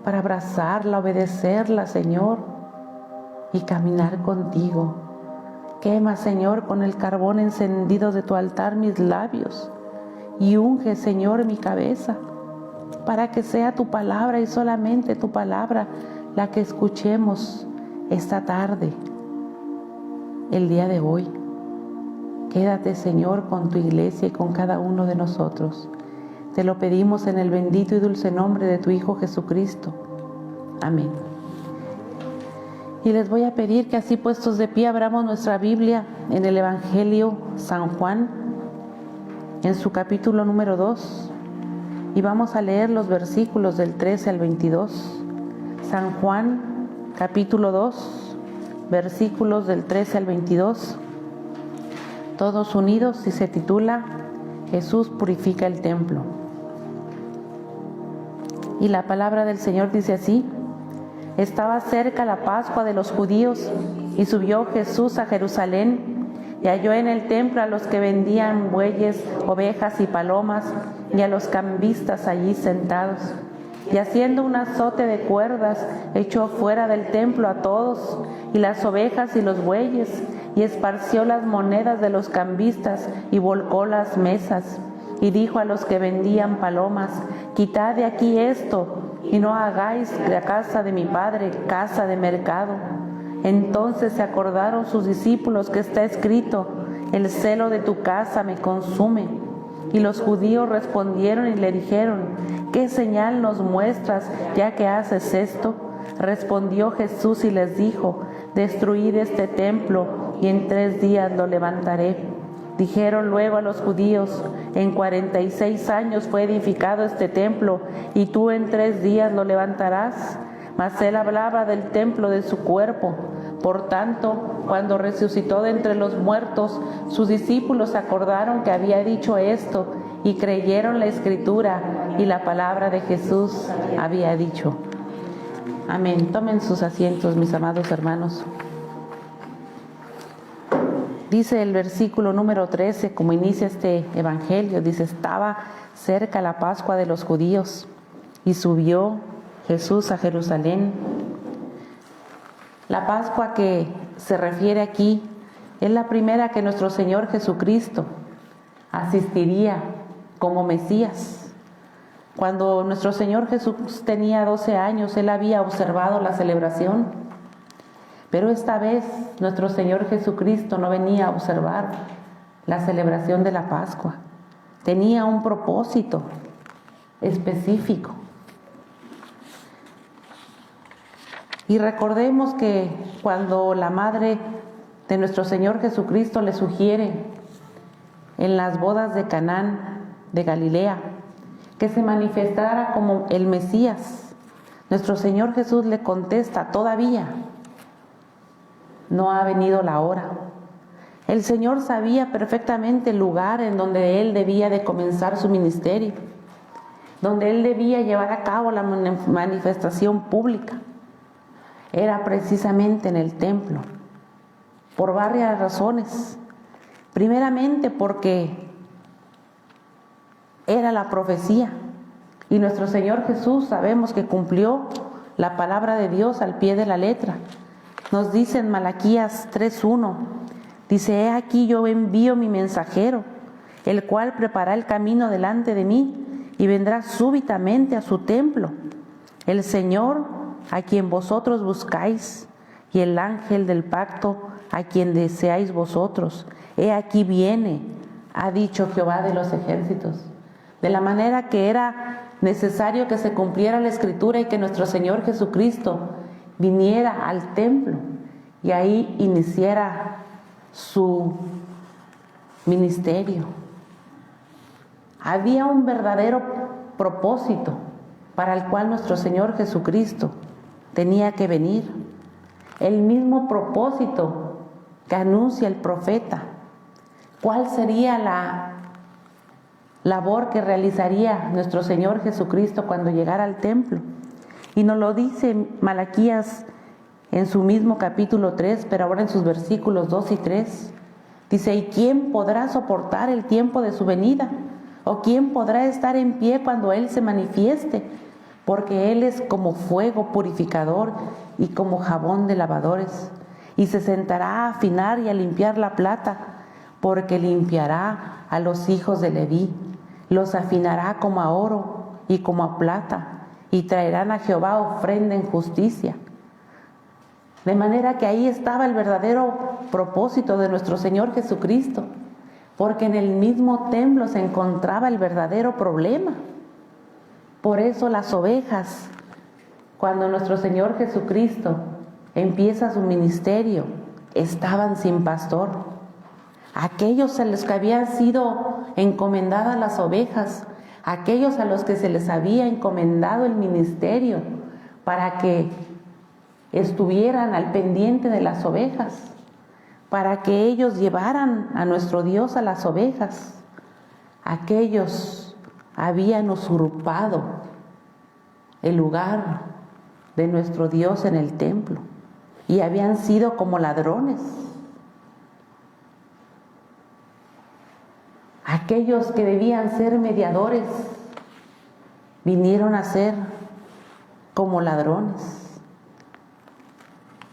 para abrazarla, obedecerla, Señor, y caminar contigo. Quema, Señor, con el carbón encendido de tu altar mis labios y unge, Señor, mi cabeza, para que sea tu palabra y solamente tu palabra la que escuchemos esta tarde, el día de hoy. Quédate, Señor, con tu iglesia y con cada uno de nosotros. Te lo pedimos en el bendito y dulce nombre de tu Hijo Jesucristo. Amén. Y les voy a pedir que así puestos de pie abramos nuestra Biblia en el Evangelio San Juan, en su capítulo número 2, y vamos a leer los versículos del 13 al 22. San Juan, capítulo 2, versículos del 13 al 22, todos unidos, y se titula Jesús purifica el templo. Y la palabra del Señor dice así: Estaba cerca la Pascua de los judíos, y subió Jesús a Jerusalén, y halló en el templo a los que vendían bueyes, ovejas y palomas, y a los cambistas allí sentados. Y haciendo un azote de cuerdas, echó fuera del templo a todos, y las ovejas y los bueyes, y esparció las monedas de los cambistas, y volcó las mesas. Y dijo a los que vendían palomas: Quitad de aquí esto, y no hagáis la casa de mi Padre casa de mercado. Entonces se acordaron sus discípulos que está escrito: el celo de tu casa me consume. Y los judíos respondieron y le dijeron: ¿qué señal nos muestras ya que haces esto? Respondió Jesús y les dijo: destruid este templo y en 3 días lo levantaré. Dijeron luego a los judíos: en 46 años fue edificado este templo, y tú en 3 días lo levantarás. Mas él hablaba del templo de su cuerpo. Por tanto, cuando resucitó de entre los muertos, sus discípulos acordaron que había dicho esto, y creyeron la Escritura y la palabra de Jesús había dicho. Amén. Tomen sus asientos, mis amados hermanos. Dice el versículo número 13, como inicia este evangelio, dice: estaba cerca la Pascua de los judíos, y subió Jesús a Jerusalén. La Pascua que se refiere aquí es la primera que nuestro Señor Jesucristo asistiría como Mesías. Cuando nuestro Señor Jesús tenía 12 años, Él había observado la celebración, pero esta vez nuestro Señor Jesucristo no venía a observar la celebración de la Pascua. Tenía un propósito específico. Y recordemos que cuando la madre de nuestro Señor Jesucristo le sugiere en las bodas de Canaán de Galilea que se manifestara como el Mesías, nuestro Señor Jesús le contesta: todavía no ha venido la hora. El Señor sabía perfectamente el lugar en donde Él debía de comenzar su ministerio, donde Él debía llevar a cabo la manifestación pública. Era precisamente en el templo, por varias razones. Primeramente porque era la profecía, y nuestro Señor Jesús sabemos que cumplió la palabra de Dios al pie de la letra. Nos dice en Malaquías 3:1, dice: he aquí yo envío mi mensajero, el cual preparará el camino delante de mí, y vendrá súbitamente a su templo el Señor a quien vosotros buscáis, y el ángel del pacto a quien deseáis vosotros. He aquí viene, ha dicho Jehová de los ejércitos. De la manera que era necesario que se cumpliera la Escritura y que nuestro Señor Jesucristo viniera al templo y ahí iniciara su ministerio. Había un verdadero propósito para el cual nuestro Señor Jesucristo tenía que venir. El mismo propósito que anuncia el profeta. ¿Cuál sería la labor que realizaría nuestro Señor Jesucristo cuando llegara al templo? Y nos lo dice Malaquías en su mismo capítulo 3, pero ahora en sus versículos 2 y 3. Dice: ¿y quién podrá soportar el tiempo de su venida? ¿O quién podrá estar en pie cuando Él se manifieste? Porque Él es como fuego purificador y como jabón de lavadores. Y se sentará a afinar y a limpiar la plata, porque limpiará a los hijos de Leví. Los afinará como a oro y como a plata, y traerán a Jehová ofrenda en justicia. De manera que ahí estaba el verdadero propósito de nuestro Señor Jesucristo, porque en el mismo templo se encontraba el verdadero problema. Por eso las ovejas, cuando nuestro Señor Jesucristo empieza su ministerio, estaban sin pastor. Aquellos a los que habían sido encomendadas las ovejas, aquellos a los que se les había encomendado el ministerio para que estuvieran al pendiente de las ovejas, para que ellos llevaran a nuestro Dios a las ovejas, aquellos habían usurpado el lugar de nuestro Dios en el templo y habían sido como ladrones. Aquellos que debían ser mediadores vinieron a ser como ladrones.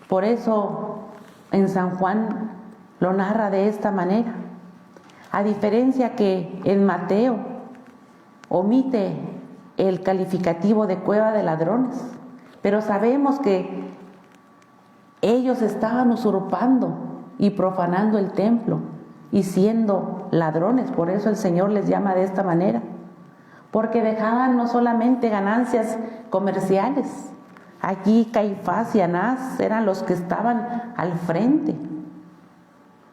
Por eso en San Juan lo narra de esta manera, a diferencia que en Mateo omite el calificativo de cueva de ladrones, pero sabemos que ellos estaban usurpando y profanando el templo y siendo ladrones. Por eso el Señor les llama de esta manera, porque dejaban no solamente ganancias comerciales. Aquí Caifás y Anás eran los que estaban al frente.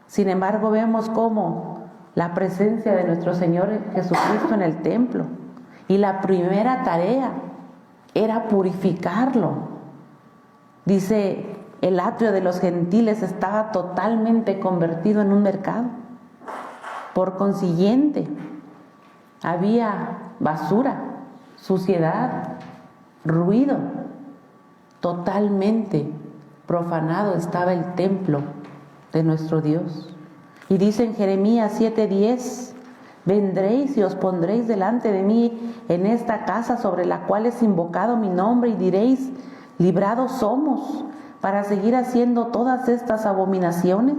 Sin embargo, vemos cómo la presencia de nuestro Señor Jesucristo en el templo, y la primera tarea era purificarlo. Dice: el atrio de los gentiles estaba totalmente convertido en un mercado. Por consiguiente, había basura, suciedad, ruido. Totalmente profanado estaba el templo de nuestro Dios. Y dice en Jeremías 7:10: vendréis y os pondréis delante de mí en esta casa sobre la cual es invocado mi nombre, y diréis: librados somos para seguir haciendo todas estas abominaciones.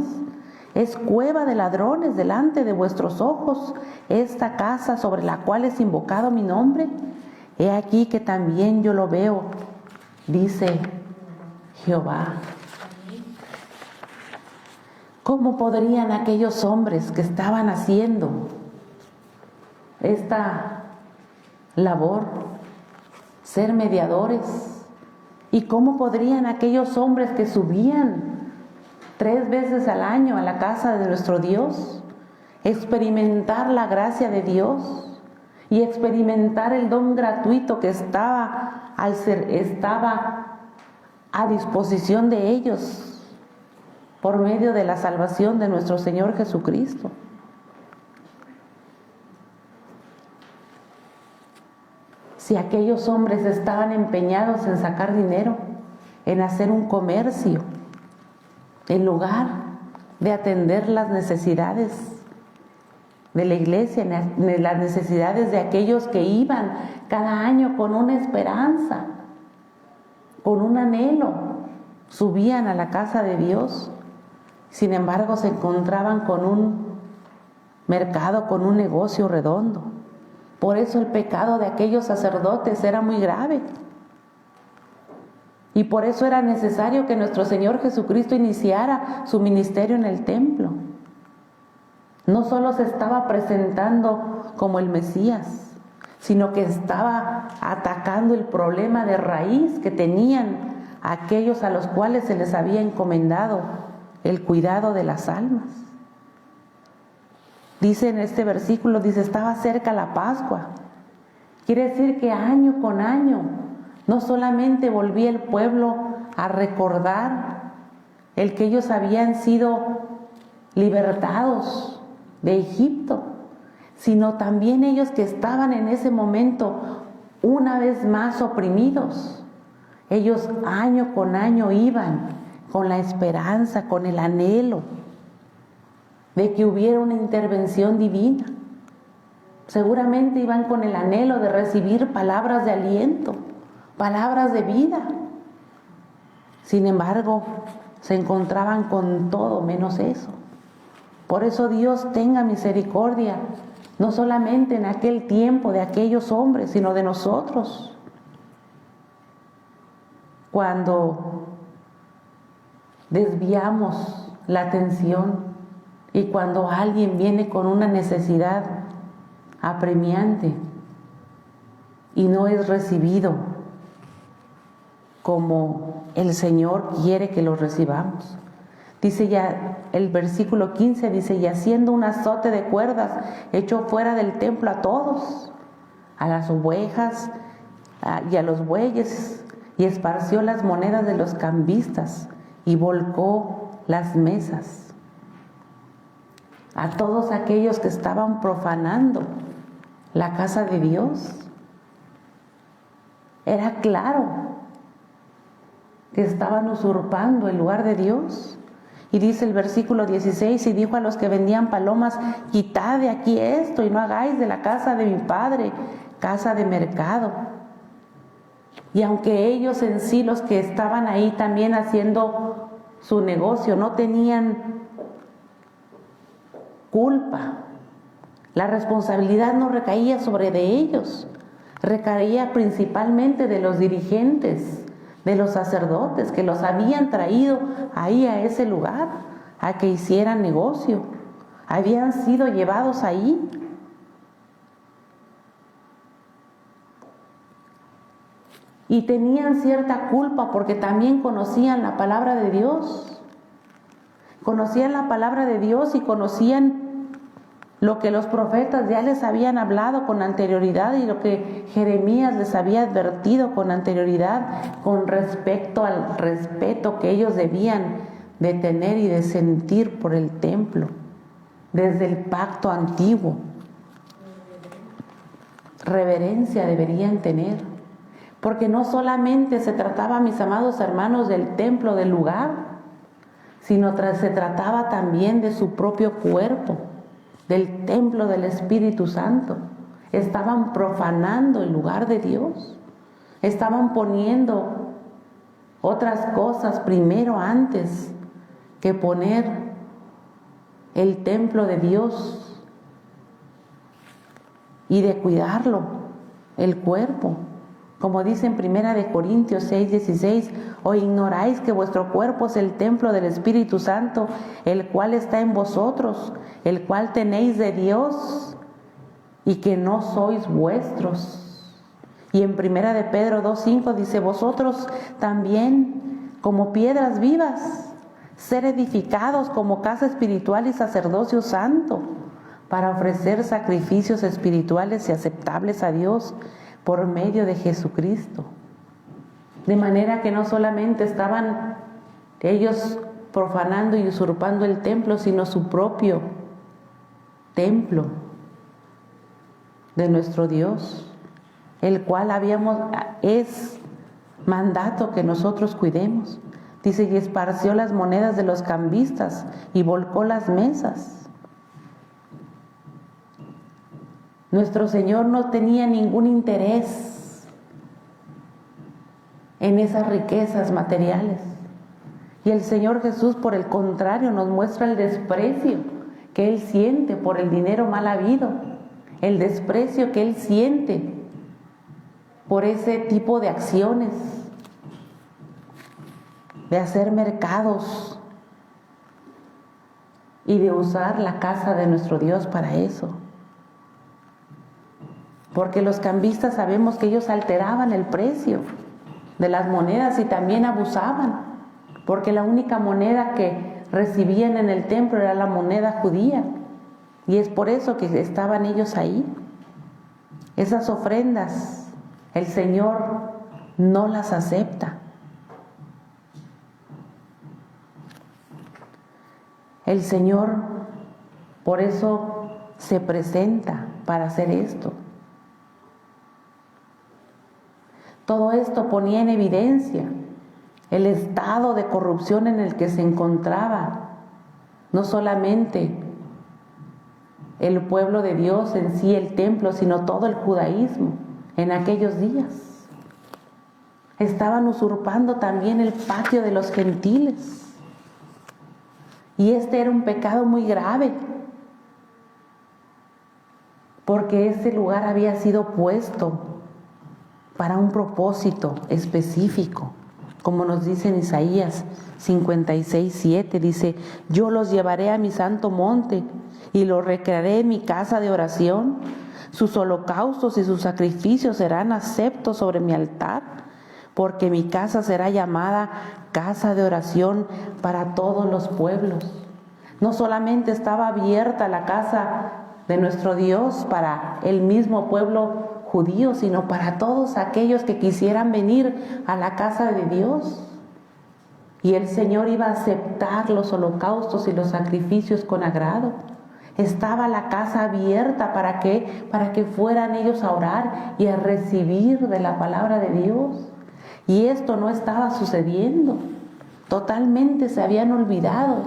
Es cueva de ladrones delante de vuestros ojos esta casa sobre la cual es invocado mi nombre. He aquí que también yo lo veo, dice Jehová. ¿Cómo podrían aquellos hombres que estaban haciendo esta labor ser mediadores? ¿Y cómo podrían aquellos hombres que subían 3 veces al año a la casa de nuestro Dios experimentar la gracia de Dios y experimentar el don gratuito que estaba a disposición de ellos por medio de la salvación de nuestro Señor Jesucristo. Si aquellos hombres estaban empeñados en sacar dinero, en hacer un comercio, en lugar de atender las necesidades de la iglesia, las necesidades de aquellos que iban cada año con una esperanza, con un anhelo, subían a la casa de Dios. Sin embargo, se encontraban con un mercado, con un negocio redondo. Por eso el pecado de aquellos sacerdotes era muy grave. Y por eso era necesario que nuestro Señor Jesucristo iniciara su ministerio en el templo. No solo se estaba presentando como el Mesías, sino que estaba atacando el problema de raíz que tenían aquellos a los cuales se les había encomendado el cuidado de las almas. Dice en este versículo, dice, estaba cerca la Pascua. Quiere decir que año con año, no solamente volvía el pueblo a recordar el que ellos habían sido libertados de Egipto, sino también ellos que estaban en ese momento una vez más oprimidos. Ellos año con año iban con la esperanza, con el anhelo de que hubiera una intervención divina. Seguramente iban con el anhelo de recibir palabras de aliento, palabras de vida. Sin embargo, se encontraban con todo menos eso. Por eso Dios tenga misericordia, no solamente en aquel tiempo de aquellos hombres, sino de nosotros. Cuando desviamos la atención y cuando alguien viene con una necesidad apremiante y no es recibido como el Señor quiere que lo recibamos. Dice ya el versículo 15, dice, y haciendo un azote de cuerdas, echó fuera del templo a todos, a las ovejas y a los bueyes, y esparció las monedas de los cambistas y volcó las mesas. A todos aquellos que estaban profanando la casa de Dios. Era claro que estaban usurpando el lugar de Dios. Y dice el versículo 16, y dijo a los que vendían palomas, quitad de aquí esto y no hagáis de la casa de mi padre casa de mercado. Y aunque ellos en sí, los que estaban ahí también haciendo su negocio, no tenían culpa, la responsabilidad no recaía sobre de ellos, recaía principalmente de los dirigentes, de los sacerdotes que los habían traído ahí a ese lugar, a que hicieran negocio. Habían sido llevados ahí. Y tenían cierta culpa porque también conocían la palabra de Dios. Conocían la palabra de Dios y conocían lo que los profetas ya les habían hablado con anterioridad y lo que Jeremías les había advertido con anterioridad con respecto al respeto que ellos debían de tener y de sentir por el templo desde el pacto antiguo. Reverencia deberían tener, porque no solamente se trataba, mis amados hermanos, del templo, del lugar, sino se trataba también de su propio cuerpo, del templo del Espíritu Santo. Estaban profanando el lugar de Dios, estaban poniendo otras cosas primero antes que poner el templo de Dios y de cuidarlo, el cuerpo. Como dice en 1 Corintios 6:16, ¿o ignoráis que vuestro cuerpo es el templo del Espíritu Santo, el cual está en vosotros, el cual tenéis de Dios, y que no sois vuestros? Y en 1 Pedro 2:5 dice, vosotros también, como piedras vivas, ser edificados como casa espiritual y sacerdocio santo, para ofrecer sacrificios espirituales y aceptables a Dios, por medio de Jesucristo. De manera que no solamente estaban ellos profanando y usurpando el templo, sino su propio templo de nuestro Dios, el cual es mandato que nosotros cuidemos. Dice, y esparció las monedas de los cambistas y volcó las mesas. Nuestro Señor no tenía ningún interés en esas riquezas materiales. Y el Señor Jesús, por el contrario, nos muestra el desprecio que Él siente por el dinero mal habido, el desprecio que Él siente por ese tipo de acciones, de hacer mercados y de usar la casa de nuestro Dios para eso. Porque los cambistas sabemos que ellos alteraban el precio de las monedas y también abusaban, porque la única moneda que recibían en el templo era la moneda judía, y es por eso que estaban ellos ahí. Esas ofrendas el Señor no las acepta. El Señor por eso se presenta para hacer esto. Todo esto ponía en evidencia el estado de corrupción en el que se encontraba no solamente el pueblo de Dios en sí, el templo, sino todo el judaísmo en aquellos días. Estaban usurpando también el patio de los gentiles. Y este era un pecado muy grave, porque ese lugar había sido puesto para un propósito específico, como nos dice en Isaías 56:7, dice, yo los llevaré a mi santo monte y los recrearé en mi casa de oración, sus holocaustos y sus sacrificios serán aceptos sobre mi altar, porque mi casa será llamada casa de oración para todos los pueblos. No solamente estaba abierta la casa de nuestro Dios para el mismo pueblo judío, sino para todos aquellos que quisieran venir a la casa de Dios. Y el Señor iba a aceptar los holocaustos y los sacrificios con agrado. Estaba la casa abierta para que fueran ellos a orar y a recibir de la palabra de Dios. Y esto no estaba sucediendo. Totalmente se habían olvidado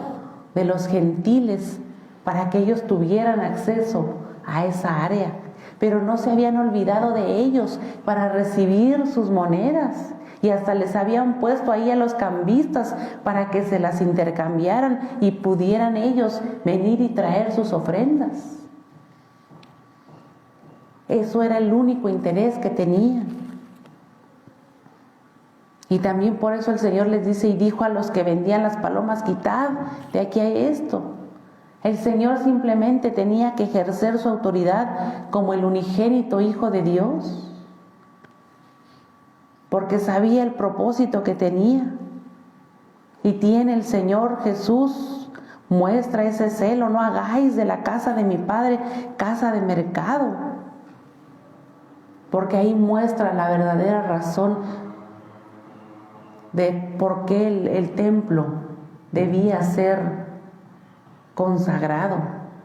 de los gentiles para que ellos tuvieran acceso a esa área. Pero no se habían olvidado de ellos para recibir sus monedas. Y hasta les habían puesto ahí a los cambistas para que se las intercambiaran y pudieran ellos venir y traer sus ofrendas. Eso era el único interés que tenían. Y también por eso el Señor les dice, y dijo a los que vendían las palomas, quitad de aquí a esto. El Señor simplemente tenía que ejercer su autoridad como el unigénito Hijo de Dios, porque sabía el propósito que tenía. Y tiene el Señor Jesús, muestra ese celo, no hagáis de la casa de mi Padre casa de mercado, porque ahí muestra la verdadera razón de por qué el templo debía ser consagrado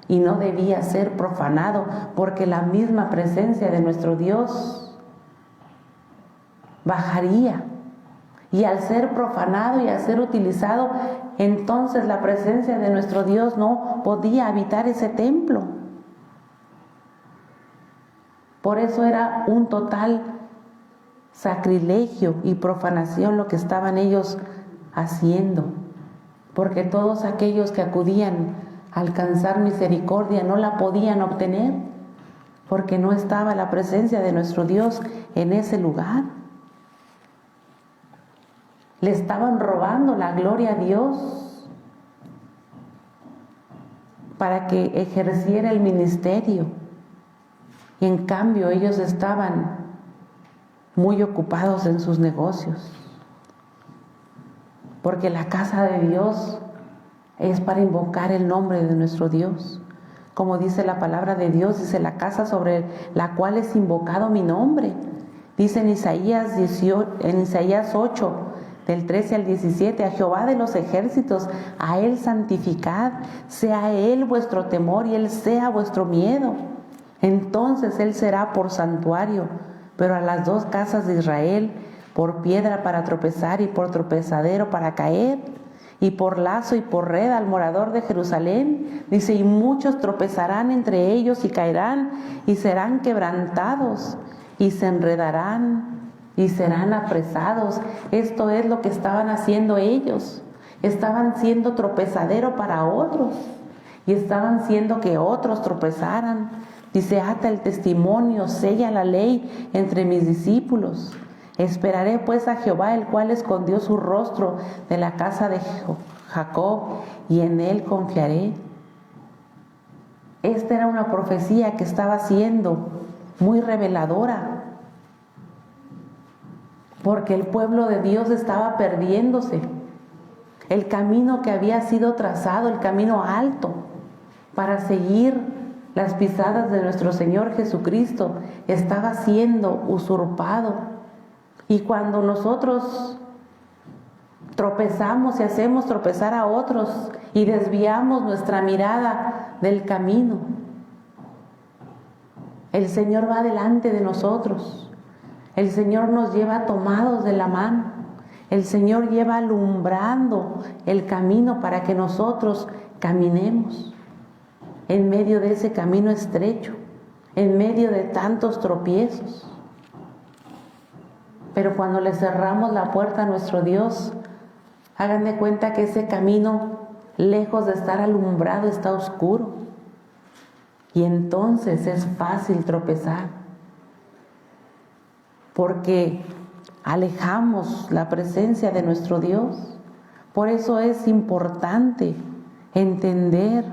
y no debía ser profanado, porque la misma presencia de nuestro Dios bajaría, y al ser profanado y al ser utilizado, entonces la presencia de nuestro Dios no podía habitar ese templo. Por eso era un total sacrilegio y profanación lo que estaban ellos haciendo, porque todos aquellos que acudían a alcanzar misericordia no la podían obtener, porque no estaba la presencia de nuestro Dios en ese lugar. Le estaban robando la gloria a Dios para que ejerciera el ministerio, y en cambio ellos estaban muy ocupados en sus negocios, porque la casa de Dios es para invocar el nombre de nuestro Dios. Como dice la palabra de Dios, dice la casa sobre la cual es invocado mi nombre. Dice en Isaías 8, del 13 al 17, a Jehová de los ejércitos, a Él santificad, sea Él vuestro temor y Él sea vuestro miedo. Entonces Él será por santuario, pero a las dos casas de Israel, por piedra para tropezar y por tropezadero para caer, y por lazo y por red al morador de Jerusalén. Dice, y muchos tropezarán entre ellos y caerán y serán quebrantados y se enredarán y serán apresados. Esto es lo que estaban haciendo ellos. Estaban siendo tropezadero para otros y estaban haciendo que otros tropezaran. Dice, ata el testimonio, sella la ley entre mis discípulos. Esperaré pues a Jehová, el cual escondió su rostro de la casa de Jacob, y en él confiaré. Esta era una profecía que estaba siendo muy reveladora, porque el pueblo de Dios estaba perdiéndose. El camino que había sido trazado, el camino alto para seguir las pisadas de nuestro Señor Jesucristo, estaba siendo usurpado. Y cuando nosotros tropezamos y hacemos tropezar a otros y desviamos nuestra mirada del camino, el Señor va delante de nosotros. El Señor nos lleva tomados de la mano. El Señor lleva alumbrando el camino para que nosotros caminemos en medio de ese camino estrecho, en medio de tantos tropiezos. Pero cuando le cerramos la puerta a nuestro Dios, hagan de cuenta que ese camino, lejos de estar alumbrado, está oscuro. Y entonces es fácil tropezar, porque alejamos la presencia de nuestro Dios. Por eso es importante entender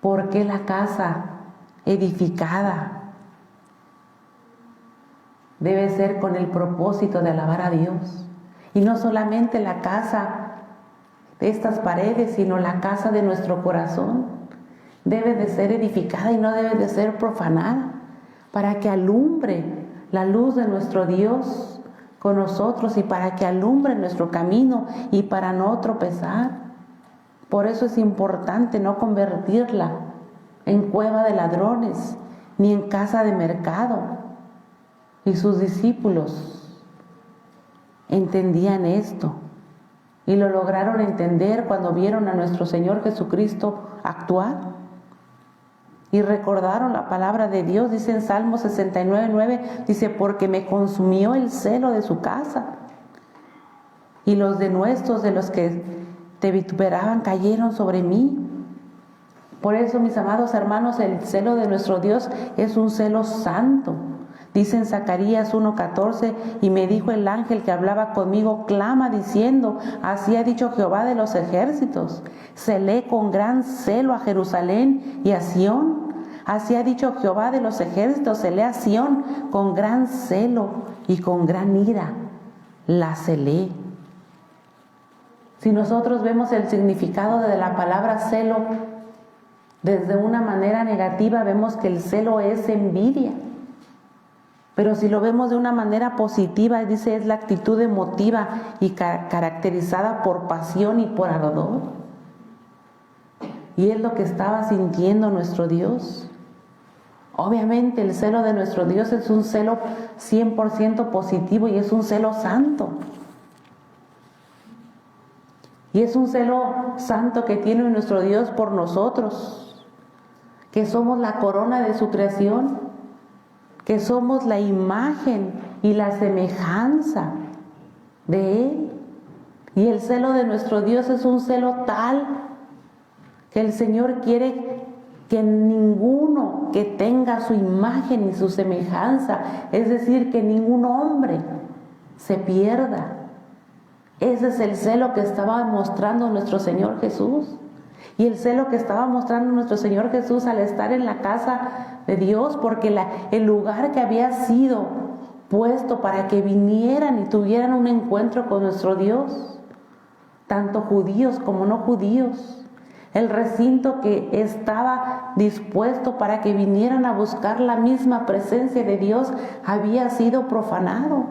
por qué la casa edificada debe ser con el propósito de alabar a Dios. Y no solamente la casa de estas paredes, sino la casa de nuestro corazón. Debe de ser edificada y no debe de ser profanada, para que alumbre la luz de nuestro Dios con nosotros y para que alumbre nuestro camino y para no tropezar. Por eso es importante no convertirla en cueva de ladrones ni en casa de mercado. Y sus discípulos entendían esto y lo lograron entender cuando vieron a nuestro Señor Jesucristo actuar y recordaron la palabra de Dios. Dice en Salmo 69:9, dice, porque me consumió el celo de su casa y los denuestos de los que te vituperaban cayeron sobre mí. Por eso, mis amados hermanos, el celo de nuestro Dios es un celo santo. Dice en Zacarías 1:14, y me dijo el ángel que hablaba conmigo, clama diciendo, así ha dicho Jehová de los ejércitos, celé con gran celo a Jerusalén y a Sión. Así ha dicho Jehová de los ejércitos, celé a Sión con gran celo y con gran ira, la celé. Si nosotros vemos el significado de la palabra celo desde una manera negativa, vemos que el celo es envidia. Pero si lo vemos de una manera positiva, dice, es la actitud emotiva y caracterizada por pasión y por ardor. Y es lo que estaba sintiendo nuestro Dios. Obviamente el celo de nuestro Dios es un celo 100% positivo y es un celo santo. Y es un celo santo que tiene nuestro Dios por nosotros, que somos la corona de su creación, que somos la imagen y la semejanza de Él. Y el celo de nuestro Dios es un celo tal que el Señor quiere que ninguno que tenga su imagen y su semejanza, es decir, que ningún hombre se pierda. Ese es el celo que estaba mostrando nuestro Señor Jesús. Y el celo que estaba mostrando nuestro Señor Jesús al estar en la casa de Dios, porque el lugar que había sido puesto para que vinieran y tuvieran un encuentro con nuestro Dios, tanto judíos como no judíos, el recinto que estaba dispuesto para que vinieran a buscar la misma presencia de Dios había sido profanado.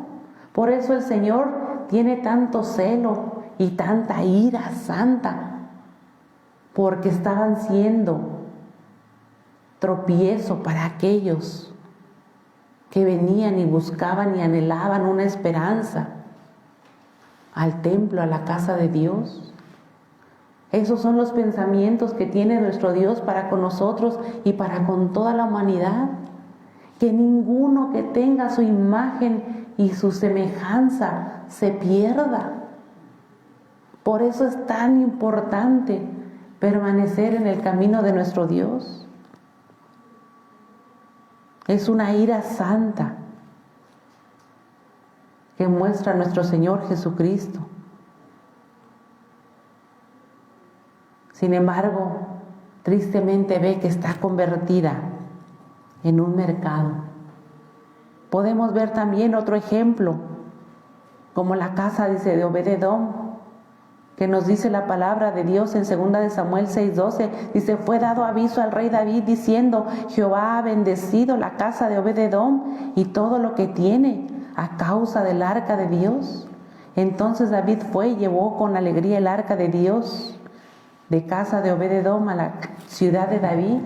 Por eso el Señor tiene tanto celo y tanta ira santa? Porque estaban siendo tropiezo para aquellos que venían y buscaban y anhelaban una esperanza al templo, a la casa de Dios. Esos son los pensamientos que tiene nuestro Dios para con nosotros y para con toda la humanidad. Que ninguno que tenga su imagen y su semejanza se pierda. Por eso es tan importante permanecer en el camino de nuestro Dios. Es una ira santa que muestra nuestro Señor Jesucristo. Sin embargo, tristemente ve que está convertida en un mercado. Podemos ver también otro ejemplo, como la casa, dice, de Obed-edom, que nos dice la palabra de Dios en 2 de Samuel 6:12, dice, fue dado aviso al rey David diciendo, Jehová ha bendecido la casa de Obed-edom y todo lo que tiene a causa del arca de Dios. Entonces David fue y llevó con alegría el arca de Dios de casa de Obed-edom a la ciudad de David.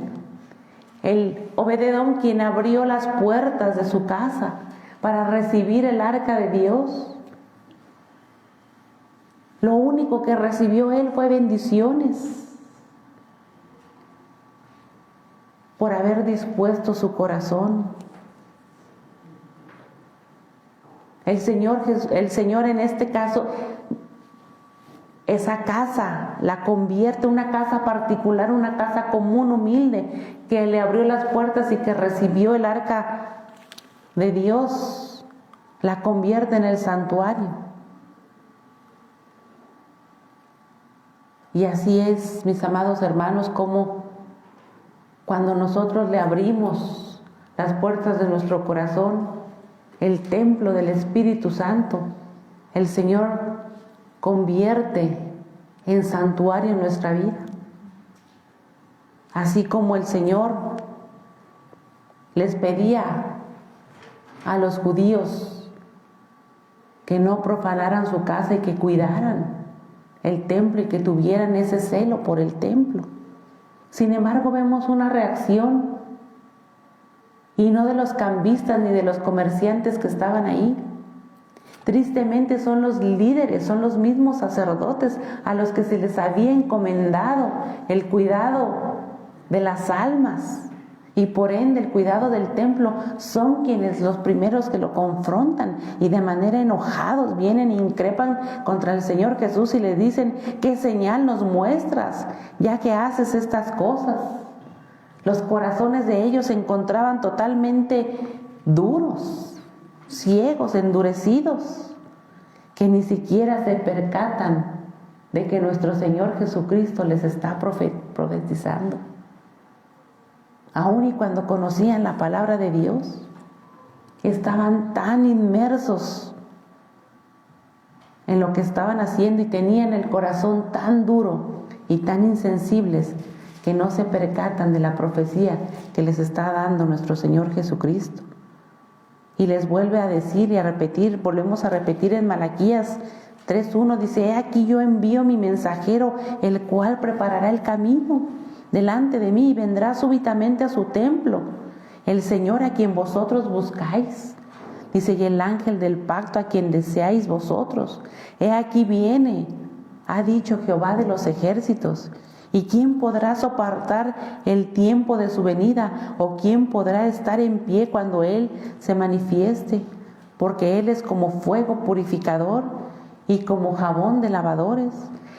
El Obed-edom quien abrió las puertas de su casa para recibir el arca de Dios. Lo único que recibió él fue bendiciones por haber dispuesto su corazón. El Señor en este caso, esa casa la convierte en una casa particular, una casa común, humilde, que le abrió las puertas y que recibió el arca de Dios, la convierte en el santuario. Y así es, mis amados hermanos, como cuando nosotros le abrimos las puertas de nuestro corazón, el templo del Espíritu Santo, el Señor convierte en santuario nuestra vida. Así como el Señor les pedía a los judíos que no profanaran su casa y que cuidaran el templo y que tuvieran ese celo por el templo. Sin embargo, vemos una reacción, y no de los cambistas ni de los comerciantes que estaban ahí. Tristemente son los líderes, son los mismos sacerdotes a los que se les había encomendado el cuidado de las almas y por ende el cuidado del templo, son quienes los primeros que lo confrontan y de manera enojados vienen e increpan contra el Señor Jesús y le dicen, ¿qué señal nos muestras ya que haces estas cosas? Los corazones de ellos se encontraban totalmente duros, ciegos, endurecidos, que ni siquiera se percatan de que nuestro Señor Jesucristo les está profetizando. Aún y cuando conocían la palabra de Dios, estaban tan inmersos en lo que estaban haciendo y tenían el corazón tan duro y tan insensibles que no se percatan de la profecía que les está dando nuestro Señor Jesucristo. Y les vuelve a decir y a repetir, volvemos a repetir en Malaquías 3:1, dice, he aquí yo envío mi mensajero, el cual preparará el camino delante de mí y vendrá súbitamente a su templo, el Señor a quien vosotros buscáis. Dice, y el ángel del pacto a quien deseáis vosotros. He aquí viene, ha dicho Jehová de los ejércitos. ¿Y quién podrá soportar el tiempo de su venida? ¿O quién podrá estar en pie cuando Él se manifieste? Porque Él es como fuego purificador y como jabón de lavadores.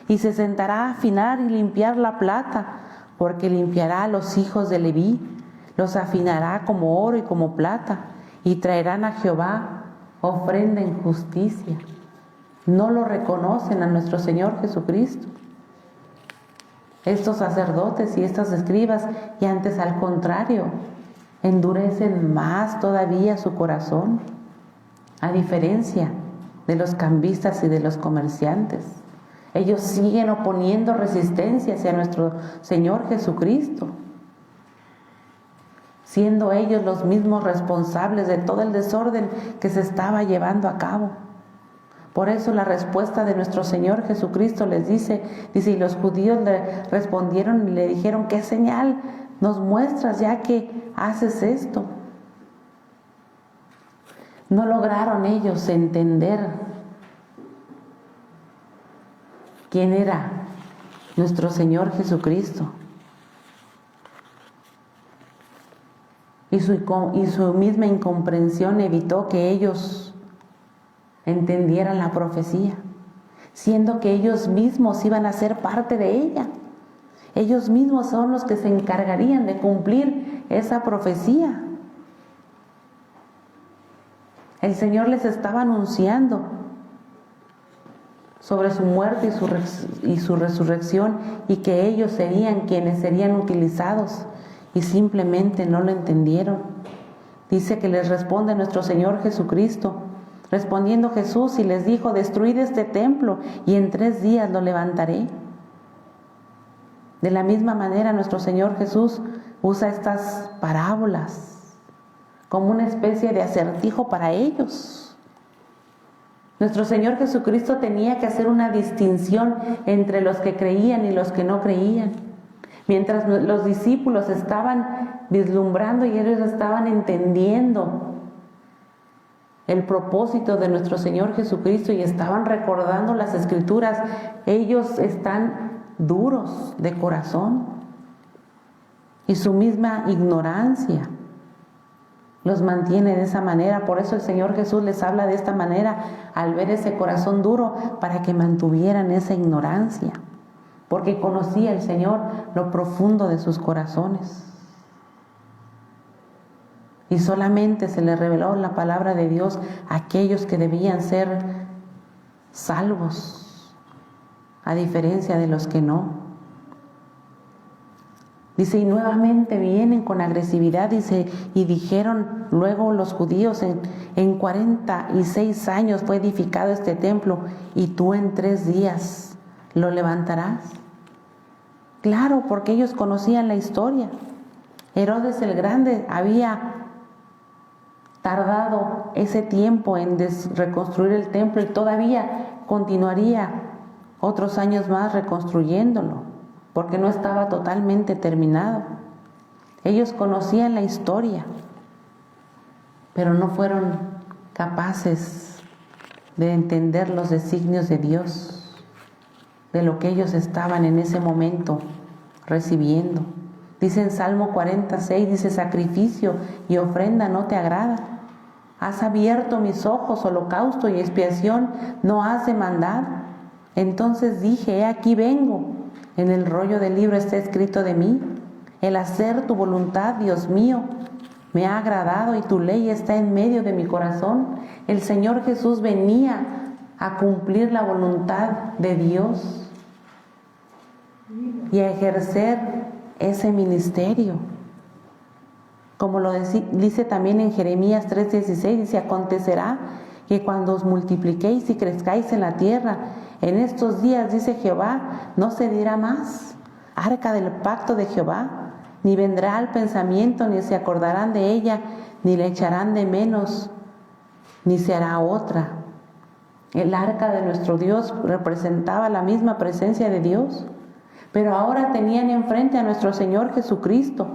Y se sentará a afinar y limpiar la plata, porque limpiará a los hijos de Leví, los afinará como oro y como plata, y traerán a Jehová ofrenda en justicia. No lo reconocen a nuestro Señor Jesucristo estos sacerdotes y estos escribas, y antes al contrario, endurecen más todavía su corazón, a diferencia de los cambistas y de los comerciantes. Ellos siguen oponiendo resistencia hacia nuestro Señor Jesucristo, siendo ellos los mismos responsables de todo el desorden que se estaba llevando a cabo. Por eso la respuesta de nuestro Señor Jesucristo les dice, y los judíos le respondieron y le dijeron, ¿qué señal nos muestras ya que haces esto? No lograron ellos entender quién era nuestro Señor Jesucristo. Y su misma incomprensión evitó que ellos entendieran la profecía, siendo que ellos mismos iban a ser parte de ella. Ellos mismos son los que se encargarían de cumplir esa profecía. El Señor les estaba anunciando sobre su muerte y su resurrección, y que ellos serían quienes serían utilizados, y simplemente no lo entendieron. Dice que les responde nuestro Señor Jesucristo. Respondiendo Jesús y les dijo, destruid este templo y en 3 días lo levantaré. De la misma manera nuestro Señor Jesús usa estas parábolas como una especie de acertijo para ellos. Nuestro Señor Jesucristo tenía que hacer una distinción entre los que creían y los que no creían. Mientras los discípulos estaban vislumbrando y ellos estaban entendiendo el propósito de nuestro Señor Jesucristo y estaban recordando las Escrituras, ellos están duros de corazón y su misma ignorancia los mantiene de esa manera. Por eso el Señor Jesús les habla de esta manera al ver ese corazón duro, para que mantuvieran esa ignorancia, porque conocía el Señor lo profundo de sus corazones. Y solamente se les reveló la palabra de Dios a aquellos que debían ser salvos, a diferencia de los que no. Dice, y nuevamente vienen con agresividad, dice, y dijeron luego los judíos, en 46 años fue edificado este templo, y tú en 3 días lo levantarás. Claro, porque ellos conocían la historia. Herodes el Grande había tardado ese tiempo en reconstruir el templo y todavía continuaría otros años más reconstruyéndolo, porque no estaba totalmente terminado. Ellos conocían la historia, pero no fueron capaces de entender los designios de Dios, de lo que ellos estaban en ese momento recibiendo. Dice en Salmo 46, dice, sacrificio y ofrenda no te agrada. Has abierto mis ojos, holocausto y expiación no has demandado. Entonces dije, he aquí vengo. En el rollo del libro está escrito de mí. El hacer tu voluntad, Dios mío, me ha agradado y tu ley está en medio de mi corazón. El Señor Jesús venía a cumplir la voluntad de Dios y a ejercer ese ministerio. Como lo dice también en Jeremías 3:16, dice, acontecerá que cuando os multipliquéis y crezcáis en la tierra, en estos días, dice Jehová, no se dirá más arca del pacto de Jehová, ni vendrá al pensamiento, ni se acordarán de ella, ni le echarán de menos, ni se hará otra. El arca de nuestro Dios representaba la misma presencia de Dios, pero ahora tenían enfrente a nuestro Señor Jesucristo,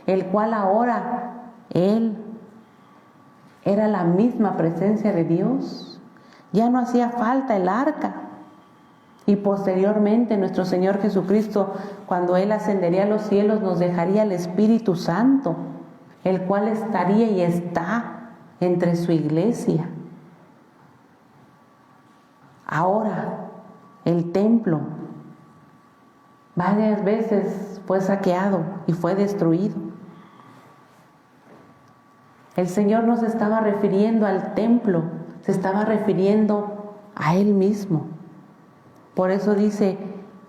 el cual ahora Él era la misma presencia de Dios. Ya no hacía falta el arca. Y posteriormente nuestro Señor Jesucristo, cuando Él ascendería a los cielos, nos dejaría el Espíritu Santo, el cual estaría y está entre su iglesia. Ahora, el templo varias veces fue saqueado y fue destruido. El Señor no se estaba refiriendo al templo, se estaba refiriendo a Él mismo. Por eso dice,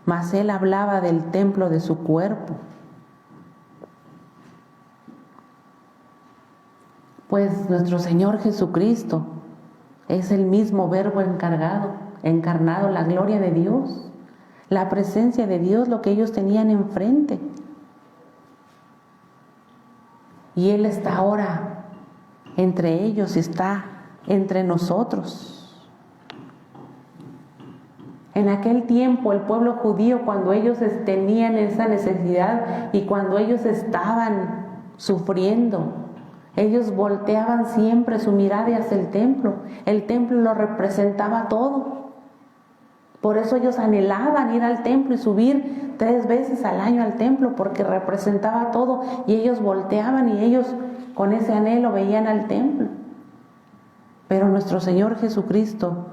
mas Él hablaba del templo de su cuerpo. Pues nuestro Señor Jesucristo es el mismo Verbo encarnado, la gloria de Dios, la presencia de Dios, lo que ellos tenían enfrente. Y Él está ahora entre ellos, está entre nosotros. En aquel tiempo el pueblo judío, cuando ellos tenían esa necesidad y cuando ellos estaban sufriendo, ellos volteaban siempre su mirada hacia el templo. El templo lo representaba todo. Por eso ellos anhelaban ir al templo y subir 3 veces al año al templo, porque representaba todo. Y ellos volteaban y ellos con ese anhelo veían al templo. Pero nuestro Señor Jesucristo,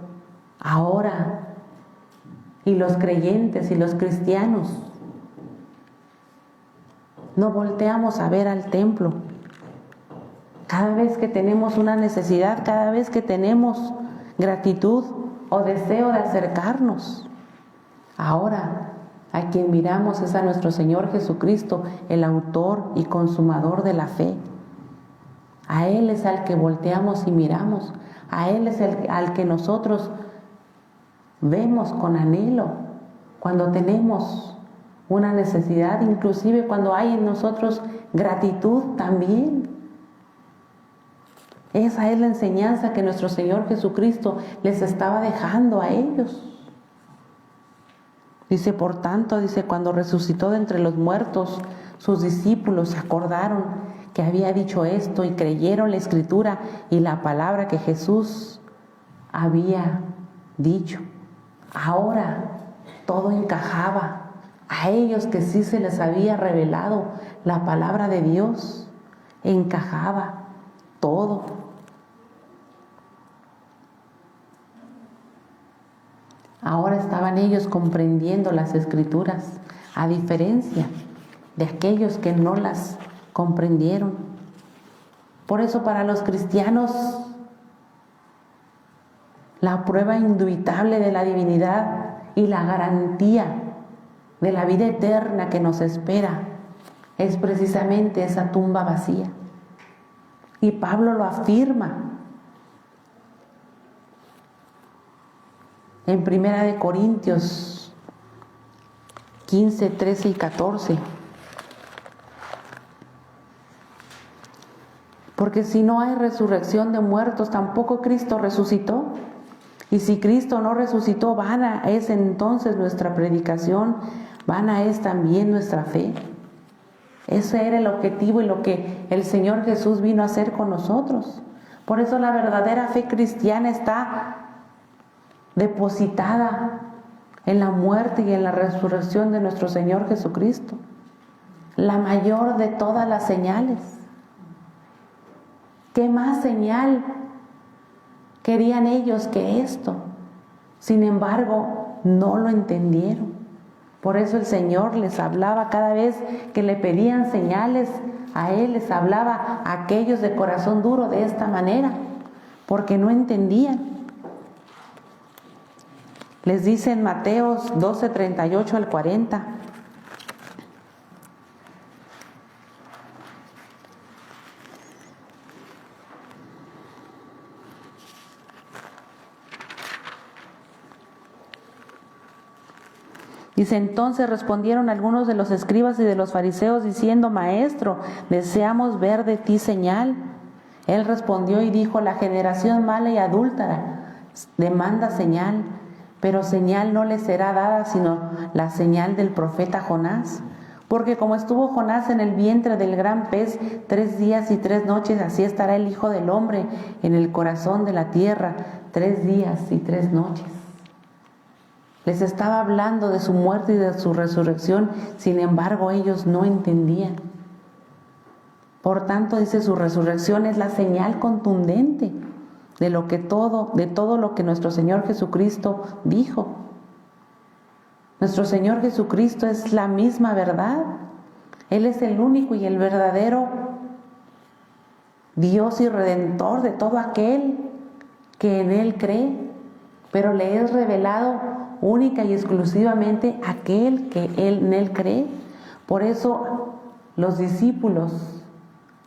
ahora, y los creyentes y los cristianos, no volteamos a ver al templo. Cada vez que tenemos una necesidad, cada vez que tenemos gratitud o deseo de acercarnos, ahora a quien miramos es a nuestro Señor Jesucristo, el autor y consumador de la fe. A Él es al que volteamos y miramos, a Él es al que nosotros vemos con anhelo cuando tenemos una necesidad, inclusive cuando hay en nosotros gratitud también. Esa es la enseñanza que nuestro Señor Jesucristo les estaba dejando a ellos. Dice, por tanto, cuando resucitó de entre los muertos, sus discípulos se acordaron que había dicho esto y creyeron la Escritura y la palabra que Jesús había dicho. Ahora todo encajaba. A ellos que sí se les había revelado la palabra de Dios, encajaba todo. Ahora estaban ellos comprendiendo las Escrituras, a diferencia de aquellos que no las comprendieron. Por eso para los cristianos, la prueba indubitable de la divinidad y la garantía de la vida eterna que nos espera es precisamente esa tumba vacía. Y Pablo lo afirma en 1 Corintios 15, 13 y 14. Porque si no hay resurrección de muertos, tampoco Cristo resucitó. Y si Cristo no resucitó, vana es entonces nuestra predicación, vana es también nuestra fe. Ese era el objetivo y lo que el Señor Jesús vino a hacer con nosotros. Por eso la verdadera fe cristiana está depositada en la muerte y en la resurrección de nuestro Señor Jesucristo. La mayor de todas las señales. ¿Qué más señal querían ellos que esto? Sin embargo, no lo entendieron. Por eso el Señor les hablaba cada vez que le pedían señales, a Él les hablaba a aquellos de corazón duro de esta manera, porque no entendían. Les dice en Mateos 12, 38 al 40. Dice, entonces respondieron algunos de los escribas y de los fariseos diciendo, Maestro, deseamos ver de ti señal. Él respondió y dijo, la generación mala y adúltera demanda señal, pero señal no le será dada sino la señal del profeta Jonás. Porque como estuvo Jonás en el vientre del gran pez 3 días y 3 noches, así estará el Hijo del Hombre en el corazón de la tierra 3 días y 3 noches. Les estaba hablando de su muerte y de su resurrección, sin embargo ellos no entendían. Por tanto, dice, su resurrección es la señal contundente de todo lo que nuestro Señor Jesucristo dijo. Nuestro Señor Jesucristo es la misma verdad. Él es el único y el verdadero Dios y Redentor de todo aquel que en Él cree, pero le es revelado única y exclusivamente aquel que en Él cree. Por eso los discípulos,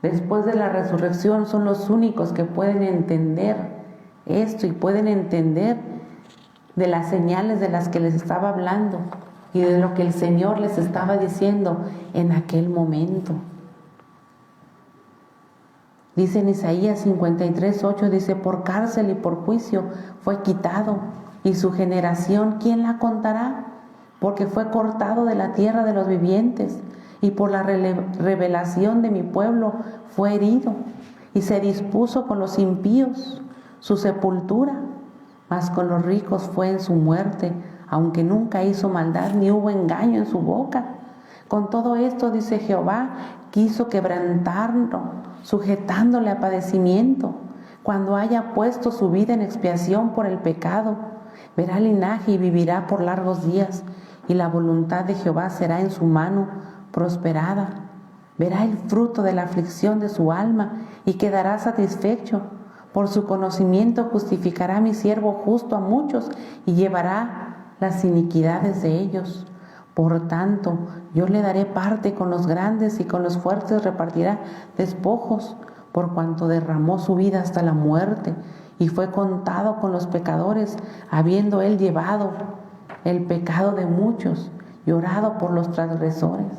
después de la resurrección, son los únicos que pueden entender esto y pueden entender de las señales de las que les estaba hablando y de lo que el Señor les estaba diciendo en aquel momento. Dice en Isaías 53:8, dice, por cárcel y por juicio fue quitado, y su generación, ¿quién la contará? Porque fue cortado de la tierra de los vivientes, y por la revelación de mi pueblo fue herido, y se dispuso con los impíos su sepultura, mas con los ricos fue en su muerte, aunque nunca hizo maldad ni hubo engaño en su boca. Con todo esto, dice Jehová, quiso quebrantarlo, sujetándole a padecimiento. Cuando haya puesto su vida en expiación por el pecado, verá linaje y vivirá por largos días, y la voluntad de Jehová será en su mano prosperada. Verá el fruto de la aflicción de su alma y quedará satisfecho. Por su conocimiento justificará mi siervo justo a muchos y llevará las iniquidades de ellos. Por tanto, yo le daré parte con los grandes y con los fuertes repartirá despojos, por cuanto derramó su vida hasta la muerte y fue contado con los pecadores, habiendo él llevado el pecado de muchos, llorado por los transgresores.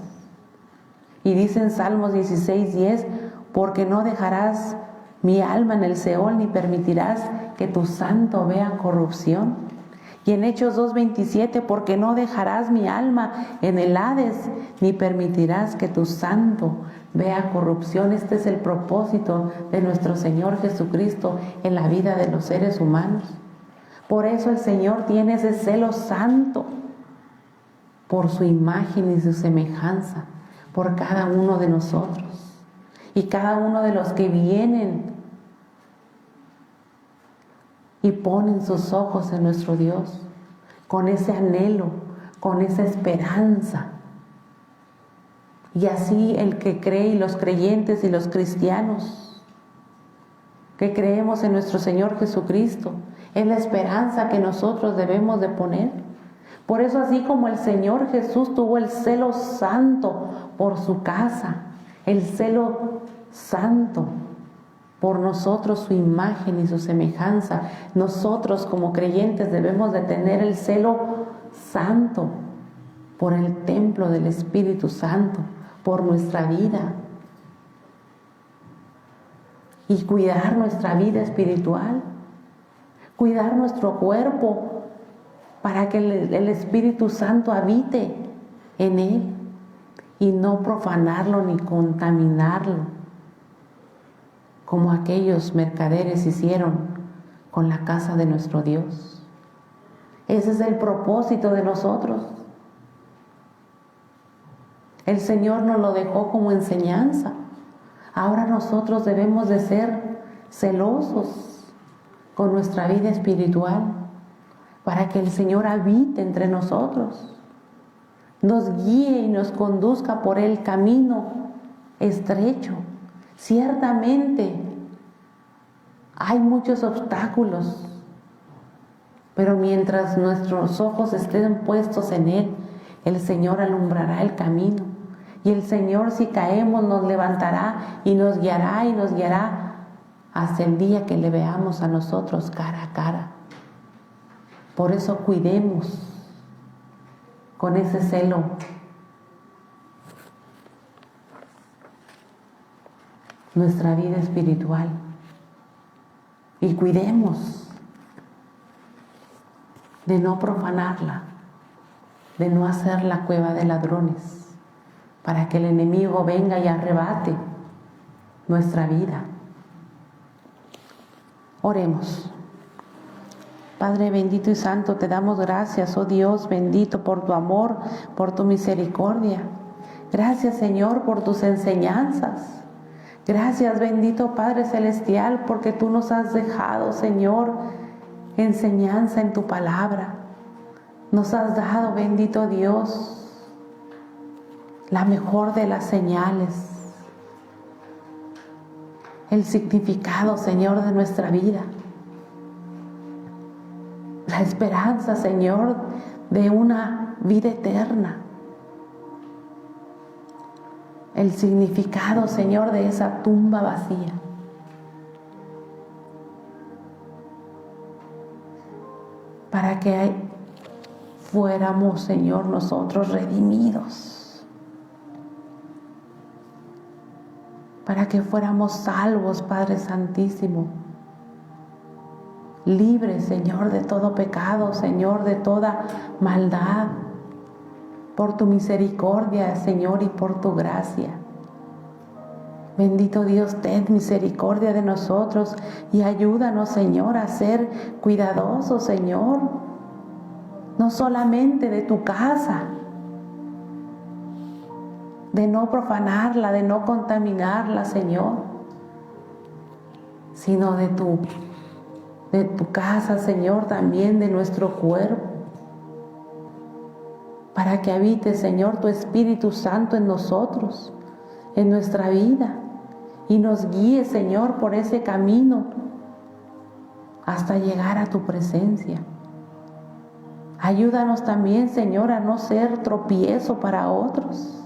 Y dice en Salmos 16:10, porque no dejarás mi alma en el Seol, ni permitirás que tu santo vea corrupción. Y en Hechos 2:27, porque no dejarás mi alma en el Hades, ni permitirás que tu santo vea corrupción. Este es el propósito de nuestro Señor Jesucristo en la vida de los seres humanos. Por eso el Señor tiene ese celo santo, por su imagen y su semejanza, por cada uno de nosotros y cada uno de los que vienen y ponen sus ojos en nuestro Dios, con ese anhelo, con esa esperanza. Y así el que cree, y los creyentes y los cristianos que creemos en nuestro Señor Jesucristo, es la esperanza que nosotros debemos de poner. Por eso, así como el Señor Jesús tuvo el celo santo por su casa, el celo santo por nosotros, su imagen y su semejanza, nosotros como creyentes debemos de tener el celo santo por el templo del Espíritu Santo, por nuestra vida, y cuidar nuestra vida espiritual, cuidar nuestro cuerpo para que el Espíritu Santo habite en él y no profanarlo ni contaminarlo, como aquellos mercaderes hicieron con la casa de nuestro Dios. Ese es el propósito de nosotros. El Señor nos lo dejó como enseñanza. Ahora nosotros debemos de ser celosos con nuestra vida espiritual para que el Señor habite entre nosotros, nos guíe y nos conduzca por el camino estrecho. Ciertamente hay muchos obstáculos, pero mientras nuestros ojos estén puestos en Él, el Señor alumbrará el camino. Y el Señor, si caemos, nos levantará y nos guiará hasta el día que le veamos a nosotros cara a cara. Por eso cuidemos con ese celo nuestra vida espiritual y cuidemos de no profanarla, de no hacer la cueva de ladrones, para que el enemigo venga y arrebate nuestra vida. Oremos. Padre bendito y santo, te damos gracias, oh Dios bendito, por tu amor, por tu misericordia. Gracias, Señor, por tus enseñanzas. Gracias, bendito Padre celestial, porque tú nos has dejado, Señor, enseñanza en tu palabra. Nos has dado, bendito Dios, la mejor de las señales, el significado, Señor, de nuestra vida, la esperanza, Señor, de una vida eterna, el significado, Señor, de esa tumba vacía. Para que fuéramos, Señor, nosotros redimidos, para que fuéramos salvos, Padre Santísimo, libre, Señor, de todo pecado, Señor, de toda maldad, por tu misericordia, Señor, y por tu gracia. Bendito Dios, ten misericordia de nosotros y ayúdanos, Señor, a ser cuidadosos, Señor, no solamente de tu casa, de no profanarla, de no contaminarla, Señor, sino de tu casa, Señor, también de nuestro cuerpo, para que habite, Señor, tu Espíritu Santo en nosotros, en nuestra vida, y nos guíe, Señor, por ese camino hasta llegar a tu presencia. Ayúdanos también, Señor, a no ser tropiezo para otros,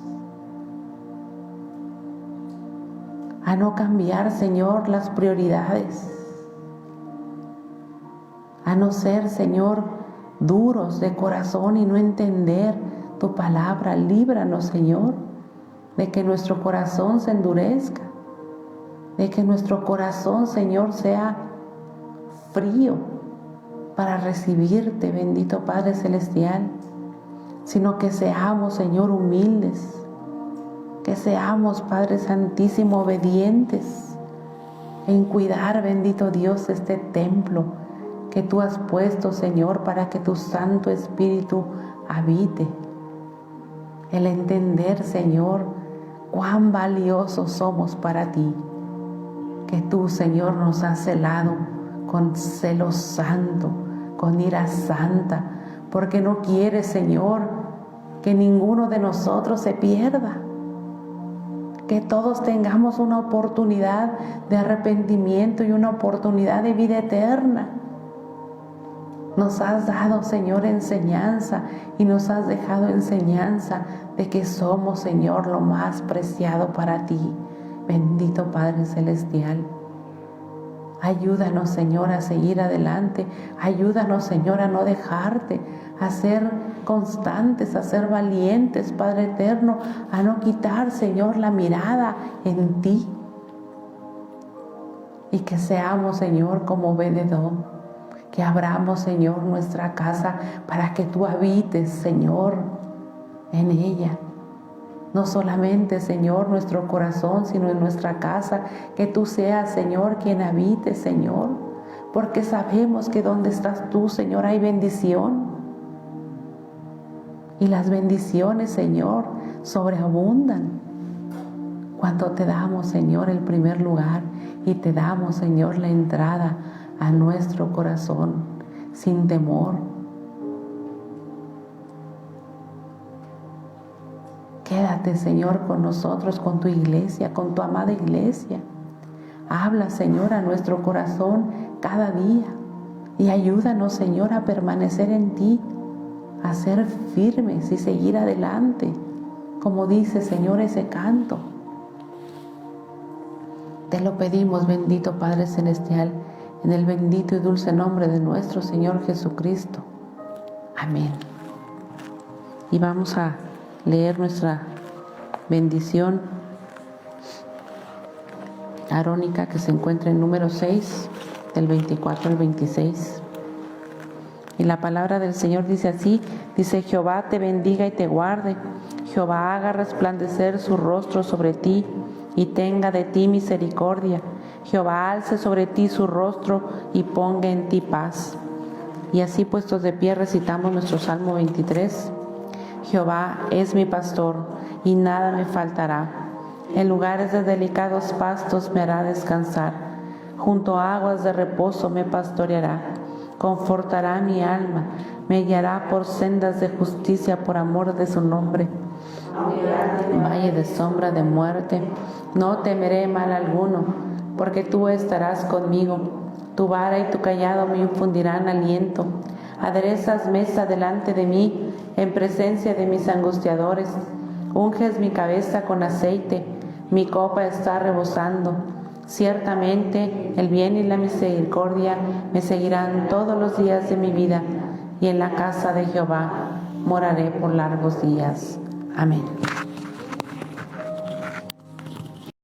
a no cambiar, Señor, las prioridades, a no ser, Señor, duros de corazón y no entender tu palabra. Líbranos, Señor, de que nuestro corazón se endurezca, de que nuestro corazón, Señor, sea frío para recibirte, bendito Padre Celestial, sino que seamos, Señor, humildes, que seamos, Padre Santísimo, obedientes en cuidar, bendito Dios, este templo que tú has puesto, Señor, para que tu Santo Espíritu habite. El entender, Señor, cuán valiosos somos para ti, que tú, Señor, nos has celado con celo santo, con ira santa, porque no quieres, Señor, que ninguno de nosotros se pierda, que todos tengamos una oportunidad de arrepentimiento y una oportunidad de vida eterna. Nos has dado, Señor, enseñanza y nos has dejado enseñanza de que somos, Señor, lo más preciado para ti. Bendito Padre Celestial. Ayúdanos, Señor, a seguir adelante. Ayúdanos, Señor, a no dejarte, a ser constantes, a ser valientes, Padre eterno, a no quitar, Señor, la mirada en ti. Y que seamos, Señor, como Obed-Edom, que abramos, Señor, nuestra casa para que tú habites, Señor, en ella. No solamente, Señor, nuestro corazón, sino en nuestra casa, que tú seas, Señor, quien habite, Señor, porque sabemos que donde estás tú, Señor, hay bendición. Y las bendiciones, Señor, sobreabundan cuando te damos, Señor, el primer lugar y te damos, Señor, la entrada a nuestro corazón sin temor. Quédate, Señor, con nosotros, con tu iglesia, con tu amada iglesia. Habla, Señor, a nuestro corazón cada día y ayúdanos, Señor, a permanecer en ti, a ser firmes y seguir adelante, como dice, Señor, ese canto. Te lo pedimos, bendito Padre Celestial, en el bendito y dulce nombre de nuestro Señor Jesucristo. Amén. Y vamos a leer nuestra bendición arónica que se encuentra en número 6, del 24 al 26. Y la palabra del Señor dice así, dice: Jehová te bendiga y te guarde, Jehová haga resplandecer su rostro sobre ti y tenga de ti misericordia, Jehová alce sobre ti su rostro y ponga en ti paz. Y así puestos de pie recitamos nuestro Salmo 23. Jehová es mi pastor y nada me faltará. En lugares de delicados pastos me hará descansar. Junto a aguas de reposo me pastoreará. Confortará mi alma. Me guiará por sendas de justicia por amor de su nombre. Valle de sombra de muerte, no temeré mal alguno, porque tú estarás conmigo. Tu vara y tu cayado me infundirán aliento. Aderezas mesa delante de mí, en presencia de mis angustiadores. Unges mi cabeza con aceite, mi copa está rebosando. Ciertamente el bien y la misericordia me seguirán todos los días de mi vida, y en la casa de Jehová moraré por largos días. Amén.